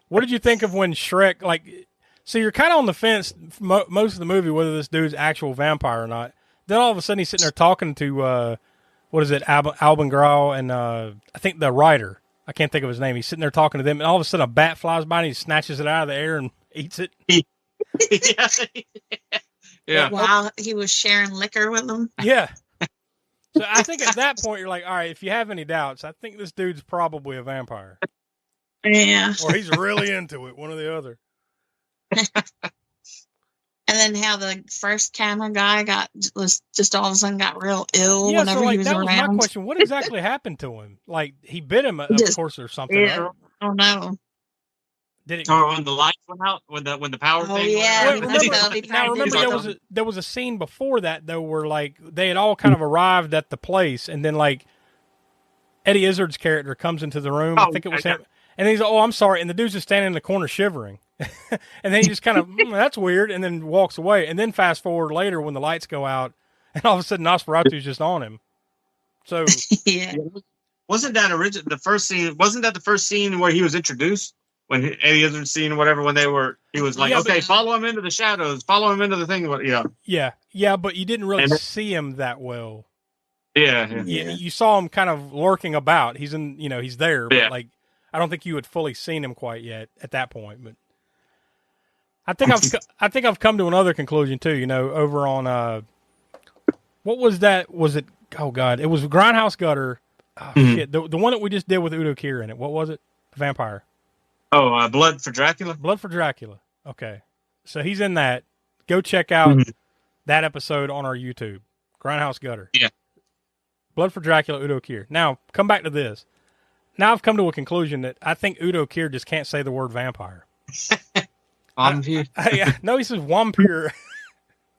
What did you think of when Shrek? So you're kind of on the fence most of the movie whether this dude's actual vampire or not. Then all of a sudden he's sitting there talking to Alban Grau and I think the writer. I can't think of his name. He's sitting there talking to them, and all of a sudden a bat flies by and he snatches it out of the air and eats it. Yeah. While he was sharing liquor with them. Yeah. So I think at that point you're like, all right, if you have any doubts, I think this dude's probably a vampire. Yeah. Or he's really into it, one or the other. And then how the first camera guy was just all of a sudden got real ill whenever he was that around. Was my question. What exactly happened to him? Like he bit him, of course, or something. Yeah. Right? Oh no. Did it? Or when the lights went out, when the power thing went out. Remember there was a scene before that though, where like they had all kind of arrived at the place, and then like Eddie Izzard's character comes into the room. I think it was him, and he's I'm sorry, and the dude's just standing in the corner shivering. And then he just kind of, that's weird, and then walks away. And then fast forward later when the lights go out, and all of a sudden Nosferatu's just on him. So Yeah. Wasn't that the first scene? Wasn't that the first scene where he was introduced? When Eddie Izzard's scene or whatever, when he was like, okay, follow him into the shadows, follow him into the thing. Yeah, but you didn't really see him that well. Yeah. You saw him kind of lurking about. He's he's there, but like, I don't think you had fully seen him quite yet at that point. But I think I've come to another conclusion too. Over on what was that? Was it? Oh God, it was Grindhouse Gutter. Oh, shit, the one that we just did with Udo Kier in it. What was it? The vampire. Oh, Blood for Dracula? Blood for Dracula. Okay. So he's in that. Go check out that episode on our YouTube. Grindhouse Gutter. Yeah. Blood for Dracula, Udo Kier. Now, come back to this. Now I've come to a conclusion that I think Udo Kier just can't say the word vampire. Vampire? No, he says vampire.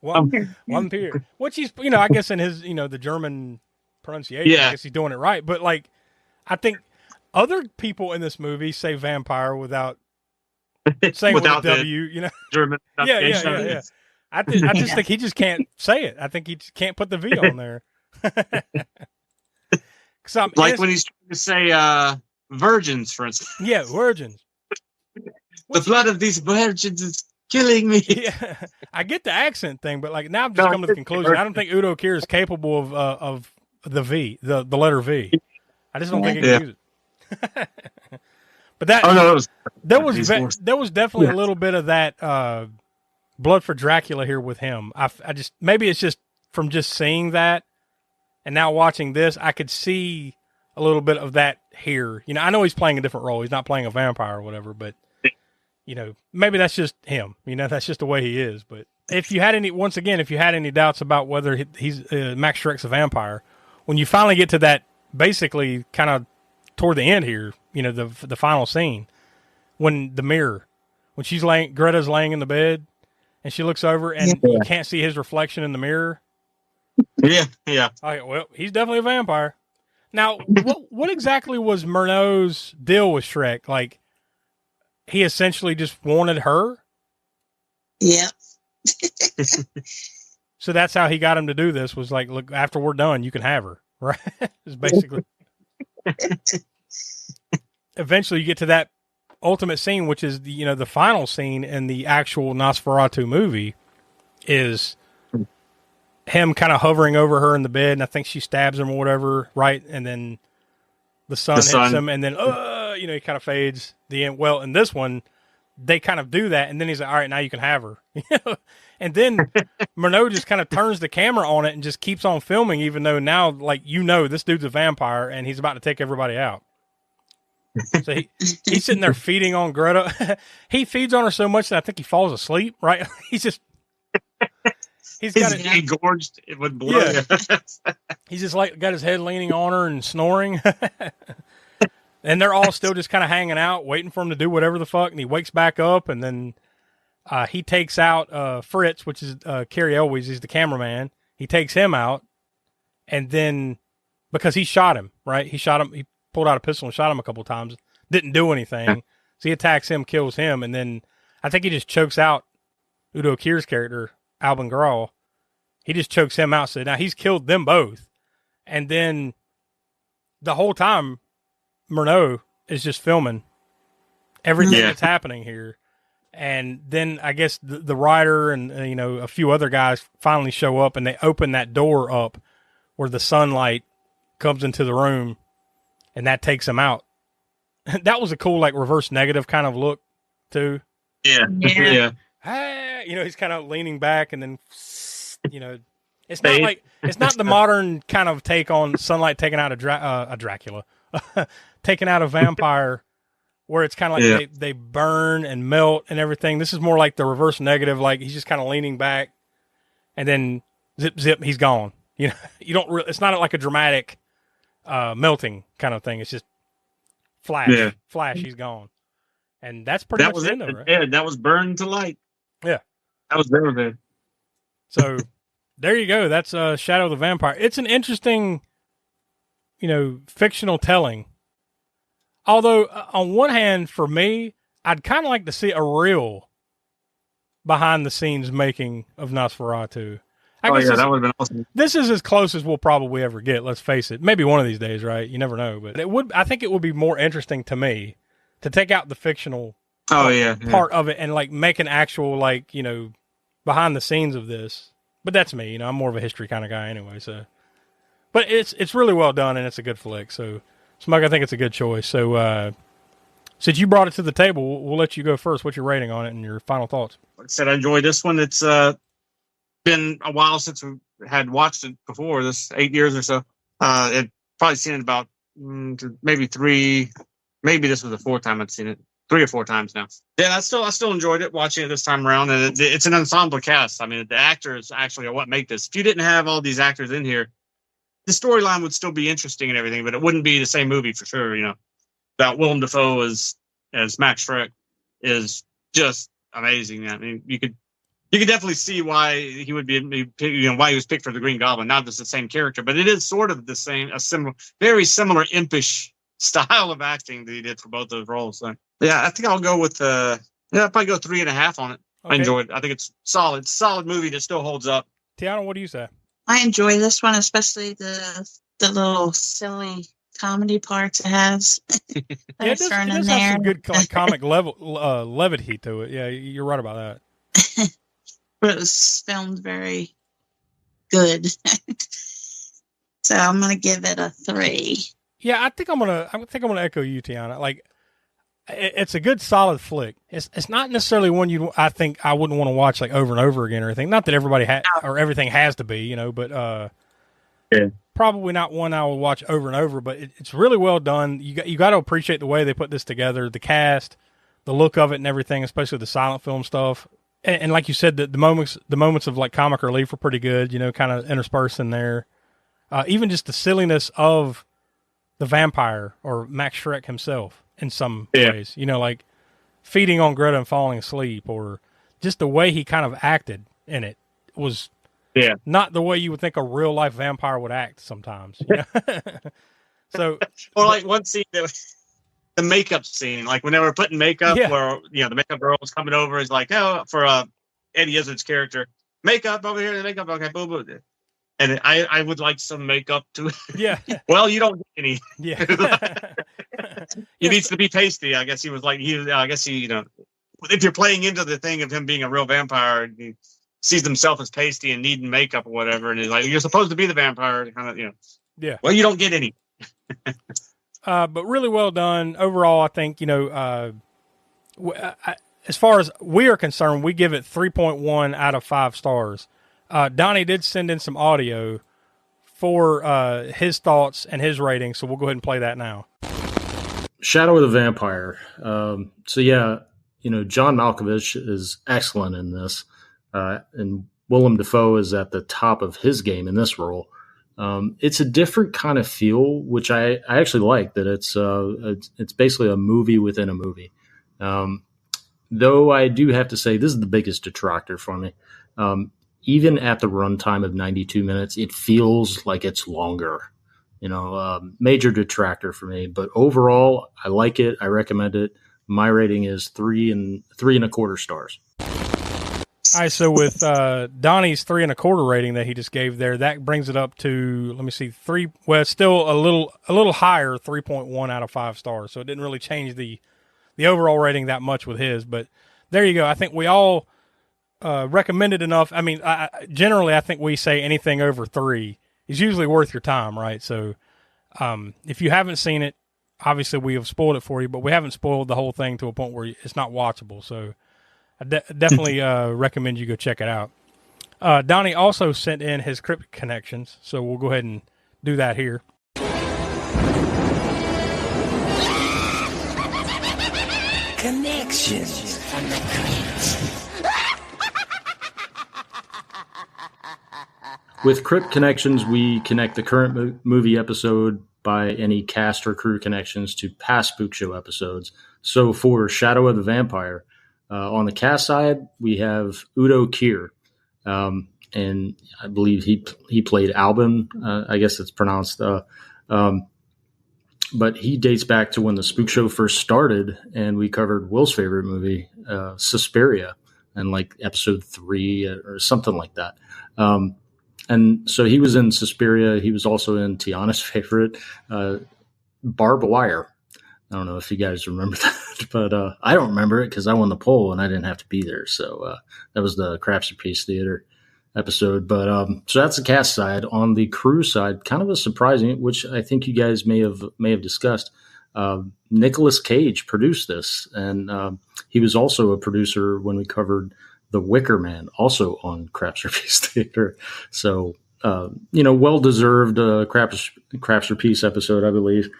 Vampire. Which he's, I guess in his, the German pronunciation, I guess he's doing it right. But, like, I think other people in this movie say vampire without saying without with a W, German. Yeah. I just think he just can't say it. I think he just can't put the V on there. When he's trying to say virgins, for instance. Yeah, virgins. The blood of these virgins is killing me. Yeah, I get the accent thing, but like now I've just come to the conclusion. I don't think Udo Kier is capable of the V, the letter V. I just don't think he can use it. But there was definitely a little bit of that Blood for Dracula here with him. I just, maybe it's just from just seeing that and now watching this, I could see a little bit of that here. I know he's playing a different role. He's not playing a vampire or whatever, but maybe that's just him. That's just the way he is. But if you had any doubts about whether he's Max Schreck's a vampire, when you finally get to that, basically kind of toward the end here, the final scene, when Greta's laying in the bed and she looks over and you can't see his reflection in the mirror. Yeah. Okay, well, he's definitely a vampire. Now, what exactly was Murnau's deal with Schreck? Like, he essentially just wanted her? Yeah. So that's how he got him to do this, was like, look, after we're done, you can have her. Right? It's basically. Eventually, you get to that ultimate scene, which is the final scene in the actual Nosferatu movie, is him kind of hovering over her in the bed, and I think she stabs him or whatever, right? And then the sun hits him, and then he kind of fades. The end. Well, in this one, they kind of do that, and then he's like, "All right, now you can have her." And then Murnau just kind of turns the camera on it and just keeps on filming, even though now, like, this dude's a vampire and he's about to take everybody out. So he's sitting there feeding on Greta. He feeds on her so much that I think he falls asleep, right? He's engorged with blood. Yeah. He's just like got his head leaning on her and snoring. And they're all still just kind of hanging out, waiting for him to do whatever the fuck. And he wakes back up, and then he takes out Fritz, which is Cary Elwes. He's the cameraman. He takes him out, and then because he shot him, right? He shot him. He pulled out a pistol and shot him a couple of times. Didn't do anything. So he attacks him, kills him, and then I think he just chokes out Udo Kier's character, Albin Graal. He just chokes him out. So now he's killed them both. And then the whole time, Murnau is just filming everything that's happening here. And then I guess the writer and, a few other guys finally show up, and they open that door up where the sunlight comes into the room, and that takes him out. That was a cool, like, reverse negative kind of look, too. Yeah. He's kind of leaning back, and then, it's not the modern kind of take on sunlight taking out a Dracula, taking out a vampire, where it's kind of like they burn and melt and everything. This is more like the reverse negative, like he's just kind of leaning back, and then zip, he's gone. You don't. It's not like a dramatic melting kind of thing. It's just flash, he's gone, and that's pretty much the end of it. Yeah, that was burned to light. Yeah, that was very good. So there you go. That's Shadow of the Vampire. It's an interesting, fictional telling. Although, on one hand, for me, I'd kind of like to see a real behind the scenes making of Nosferatu. That would have been awesome. This is as close as we'll probably ever get. Let's face it. Maybe one of these days, right? You never know. But I think it would be more interesting to me to take out the fictional part of it and like make an actual behind the scenes of this. But that's me. I'm more of a history kind of guy anyway. So, but it's really well done and it's a good flick. So, Smug, I think it's a good choice. So, since you brought it to the table, we'll let you go first. What's your rating on it and your final thoughts? Like I said, I enjoyed this one. It's been a while since we had watched it before. This 8 years or so. I'd probably seen it about maybe three. Maybe this was the fourth time I'd seen it. 3 or 4 times now. Yeah, I still enjoyed it watching it this time around, and it's an ensemble cast. I mean, the actors actually are what make this. If you didn't have all these actors in here, the storyline would still be interesting and everything, but it wouldn't be the same movie for sure. That Willem Dafoe as Max Schreck is just amazing. I mean, you could definitely see why he would be, why he was picked for the Green Goblin. Not just the same character, but it is sort of the same, very similar impish style of acting that he did for both those roles. So, yeah, I think I'll go with I'll probably go 3.5 on it. Okay. I enjoyed it. I think it's solid movie that still holds up. Tiana, what do you say? I enjoy this one, especially the little silly comedy parts it has. It does have some good comic levity to it. Yeah, you're right about that. But it was filmed very good. So I'm gonna give it a 3. Yeah, I think I'm gonna echo you, Tiana. Like, it's a good, solid flick. It's not necessarily one I think I wouldn't want to watch like over and over again or anything. Not that everybody or everything has to be, but probably not one I would watch over and over. But it's really well done. You got to appreciate the way they put this together, the cast, the look of it, and everything, especially the silent film stuff. And like you said, the moments of like comic relief were pretty good. Kind of interspersed in there. Even just the silliness of the vampire or Max Schreck himself in some ways, like feeding on Greta and falling asleep, or just the way he kind of acted in it was not the way you would think a real life vampire would act sometimes. So, or like one scene that was the makeup scene, like when they were putting makeup, where the makeup girl was coming over, is like, for Eddie Izzard's character, makeup over here, the makeup, okay, boom, boom. And I would like some makeup too. Yeah. Well, you don't get any. Yeah. He needs to be pasty. I guess he was like, if you're playing into the thing of him being a real vampire, he sees himself as pasty and needing makeup or whatever. And he's like, you're supposed to be the vampire. Kind of, Yeah. Well, you don't get any. But really well done. Overall, I think, as far as we are concerned, we give it 3.1 out of 5 stars. Donnie did send in some audio for his thoughts and his rating, so we'll go ahead and play that now. Shadow of the Vampire. John Malkovich is excellent in this, and Willem Dafoe is at the top of his game in this role. It's a different kind of feel, which I actually like. That it's basically a movie within a movie. Though I do have to say this is the biggest detractor for me. Even at the runtime of 92 minutes, it feels like it's longer. Major detractor for me. But overall, I like it. I recommend it. My rating is 3.25 stars. All right, so with Donnie's 3.25 rating that he just gave there, that brings it up to, let me see, 3. Well, it's still a little higher, 3.1 out of 5 stars. So it didn't really change the overall rating that much with his. But there you go. I think we all recommended enough. I mean, generally, I think we say anything over 3 is usually worth your time, right? So if you haven't seen it, obviously we have spoiled it for you, but we haven't spoiled the whole thing to a point where it's not watchable. So I definitely recommend you go check it out. Donnie also sent in his cryptic connections, so we'll go ahead and do that here. Connections from the crypts. With Crypt Connections, we connect the current movie episode by any cast or crew connections to past Spookshow episodes. So for Shadow of the Vampire, on the cast side, we have Udo Kier, and I believe he played Albin. I guess it's pronounced. but he dates back to when the Spook Show first started, and we covered Will's favorite movie, Suspiria, and like episode 3 or something like that. And so he was in Suspiria. He was also in Tiana's favorite, Barbed Wire. I don't know if you guys remember that, but I don't remember it because I won the poll and I didn't have to be there. So that was the Crapsterpiece Theater episode. But so that's the cast side. On the crew side, kind of a surprising, which I think you guys may have discussed. Nicolas Cage produced this, and he was also a producer when we covered The Wicker Man, also on Crapsterpiece Theater. So well-deserved Crapsterpiece episode, I believe.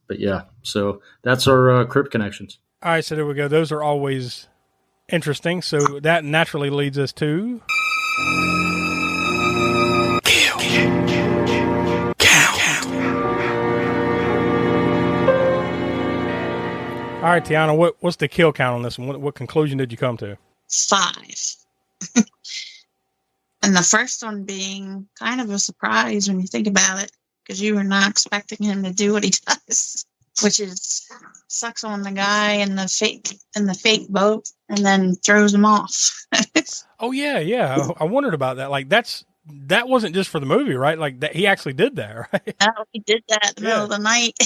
But yeah, so that's our Crypt connections. All right, so there we go. Those are always interesting. So that naturally leads us to Kill. Count. All right, Tiana, what's the kill count on this one? What conclusion did you come to? 5. And the first one being kind of a surprise when you think about it, because you were not expecting him to do what he does, which is sucks on the guy in the fake boat and then throws him off. Oh yeah. I wondered about that. Like that wasn't just for the movie, right? Like that he actually did that, right? Oh, he did that in the middle of the night.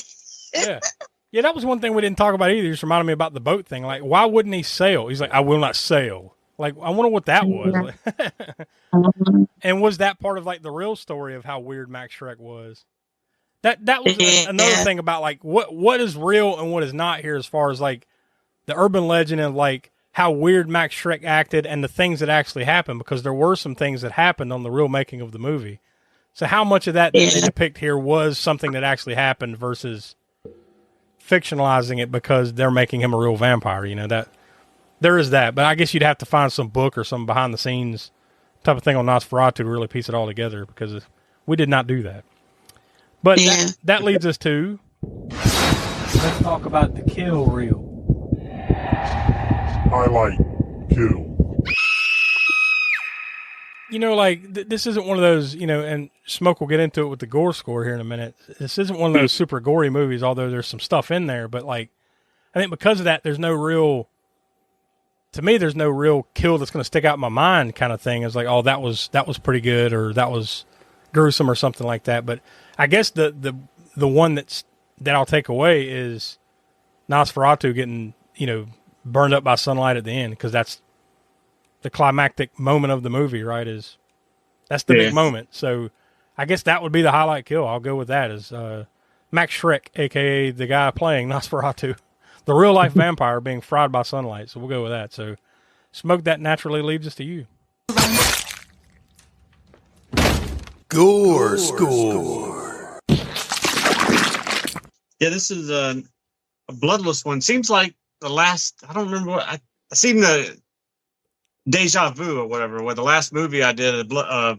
Yeah, that was one thing we didn't talk about either. It just reminded me about the boat thing. Like, why wouldn't he sail? He's like, I will not sail. Like, I wonder what that was. And was that part of like the real story of how weird Max Schreck was? That was another thing about like what is real and what is not here, as far as like the urban legend and like how weird Max Schreck acted and the things that actually happened, because there were some things that happened on the real making of the movie. So how much of that they depict here was something that actually happened versus fictionalizing it because they're making him a real vampire? That there is that, but I guess you'd have to find some book or some behind the scenes type of thing on Nosferatu to really piece it all together, because we did not do that. But that leads us to, let's talk about the kill reel. Highlight kill. This isn't one of those, and Smoke will get into it with the gore score here in a minute. This isn't one of those super gory movies, although there's some stuff in there. But like, I think because of that, there's no real kill that's going to stick out in my mind kind of thing. It's like, oh, that was pretty good, or that was gruesome or something like that. But I guess the one that I'll take away is Nosferatu getting, burned up by sunlight at the end, because that's the climactic moment of the movie, right? That's the big moment. So I guess that would be the highlight kill. I'll go with that as Max Schreck, aka the guy playing Nosferatu, the real life vampire being fried by sunlight. So we'll go with that. So Smoke, that naturally leads us to you. Gore score. Yeah, this is a bloodless one. Seems like the last, I don't remember what, I seen the Deja Vu or whatever, where the last movie I did a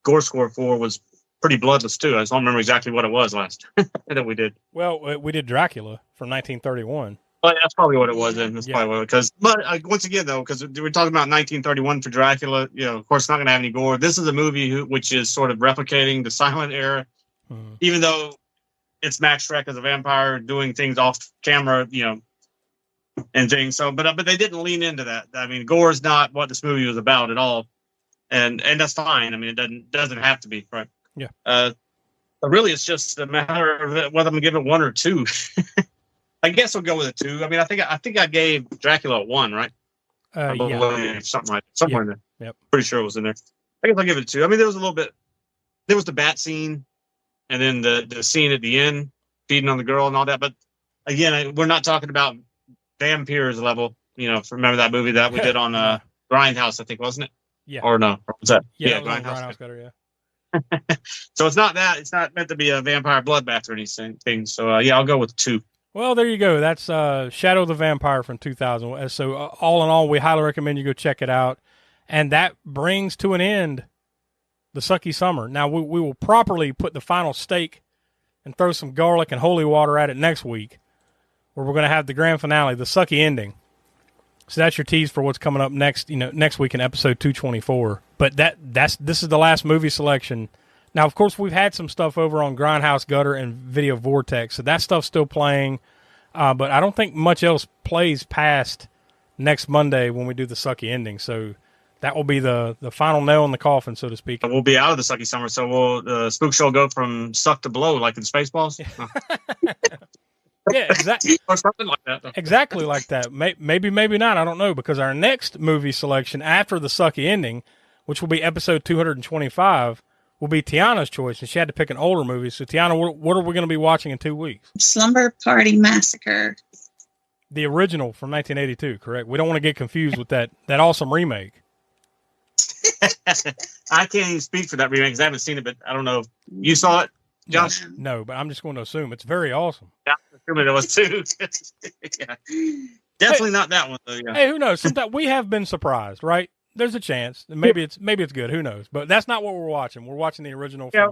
gore score for was pretty bloodless too. I just don't remember exactly what it was last that we did. Well, we did Dracula from 1931. Well, that's probably what it was then. That's probably what it was. But once again, though, because we're talking about 1931 for Dracula, of course, not going to have any gore. This is a movie which is sort of replicating the silent era, even though it's Max Schreck as a vampire doing things off camera, and things. So, but they didn't lean into that. I mean, gore is not what this movie was about at all, and that's fine. I mean, it doesn't have to be, right? Yeah. But really, it's just a matter of whether I'm going to give it 1 or 2. I guess we'll go with a 2. I mean, I think I gave Dracula a 1, right? Something somewhere in there. Yep. Pretty sure it was in there. I guess I'll give it a 2. I mean, there was a little bit. There was the bat scene, and then the scene at the end, feeding on the girl and all that. But again, we're not talking about vampires level. Remember that movie that we did on Grindhouse, I think, wasn't it? Yeah. Or no? What was that? Yeah, Grindhouse Gutter, yeah. So it's not that. It's not meant to be a vampire bloodbath or anything. So I'll go with 2. Well, there you go. That's Shadow of the Vampire from 2000. So all in all, we highly recommend you go check it out. And that brings to an end the Sucky Summer. Now, we will properly put the final stake and throw some garlic and holy water at it next week, where we're going to have the grand finale, the Sucky ending. So that's your tease for what's coming up next week in episode 224. But this is the last movie selection Now, of course, we've had some stuff over on Grindhouse Gutter and Video Vortex, so that stuff's still playing. But I don't think much else plays past next Monday when we do the Sucky ending. So that will be the final nail in the coffin, so to speak. We'll be out of the Sucky Summer, so will the Spook Show go from suck to blow like in Spaceballs? Yeah, exactly. Or something like that. Exactly like that. Maybe, maybe not. I don't know, because our next movie selection after the Sucky ending, which will be episode 225, will be Tiana's choice, and she had to pick an older movie. So, Tiana, what are we going to be watching in 2 weeks? Slumber Party Massacre. The original from 1982, correct? We don't want to get confused with that awesome remake. I can't even speak for that remake because I haven't seen it, but I don't know. You saw it, Josh? No, but I'm just going to assume it's very awesome. Yeah, I'm assuming it was too. Yeah. Definitely not that one, though. Yeah. Hey, who knows? Sometimes we have been surprised, right? There's a chance. Maybe it's good. Who knows? But that's not what we're watching. We're watching the original. Yeah,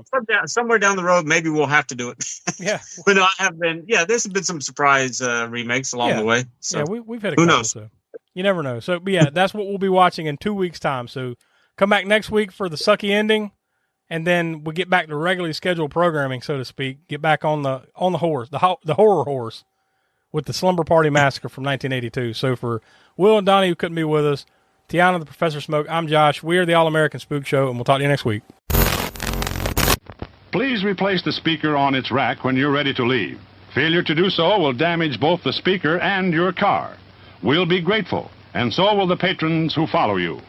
somewhere down the road, maybe we'll have to do it. Yeah. But I have been. Yeah, there's been some surprise remakes along the way. So. Yeah, we've had a couple. Who knows? So you never know. So, but yeah, that's what we'll be watching in 2 weeks' time. So come back next week for the Sucky ending, and then we get back to regularly scheduled programming, so to speak. Get back on the horse, the horror horse, with the Slumber Party Massacre from 1982. So for Will and Donnie, who couldn't be with us, Tiana, the Professor Smoke, I'm Josh. We are the All-American Spook Show, and we'll talk to you next week. Please replace the speaker on its rack when you're ready to leave. Failure to do so will damage both the speaker and your car. We'll be grateful, and so will the patrons who follow you.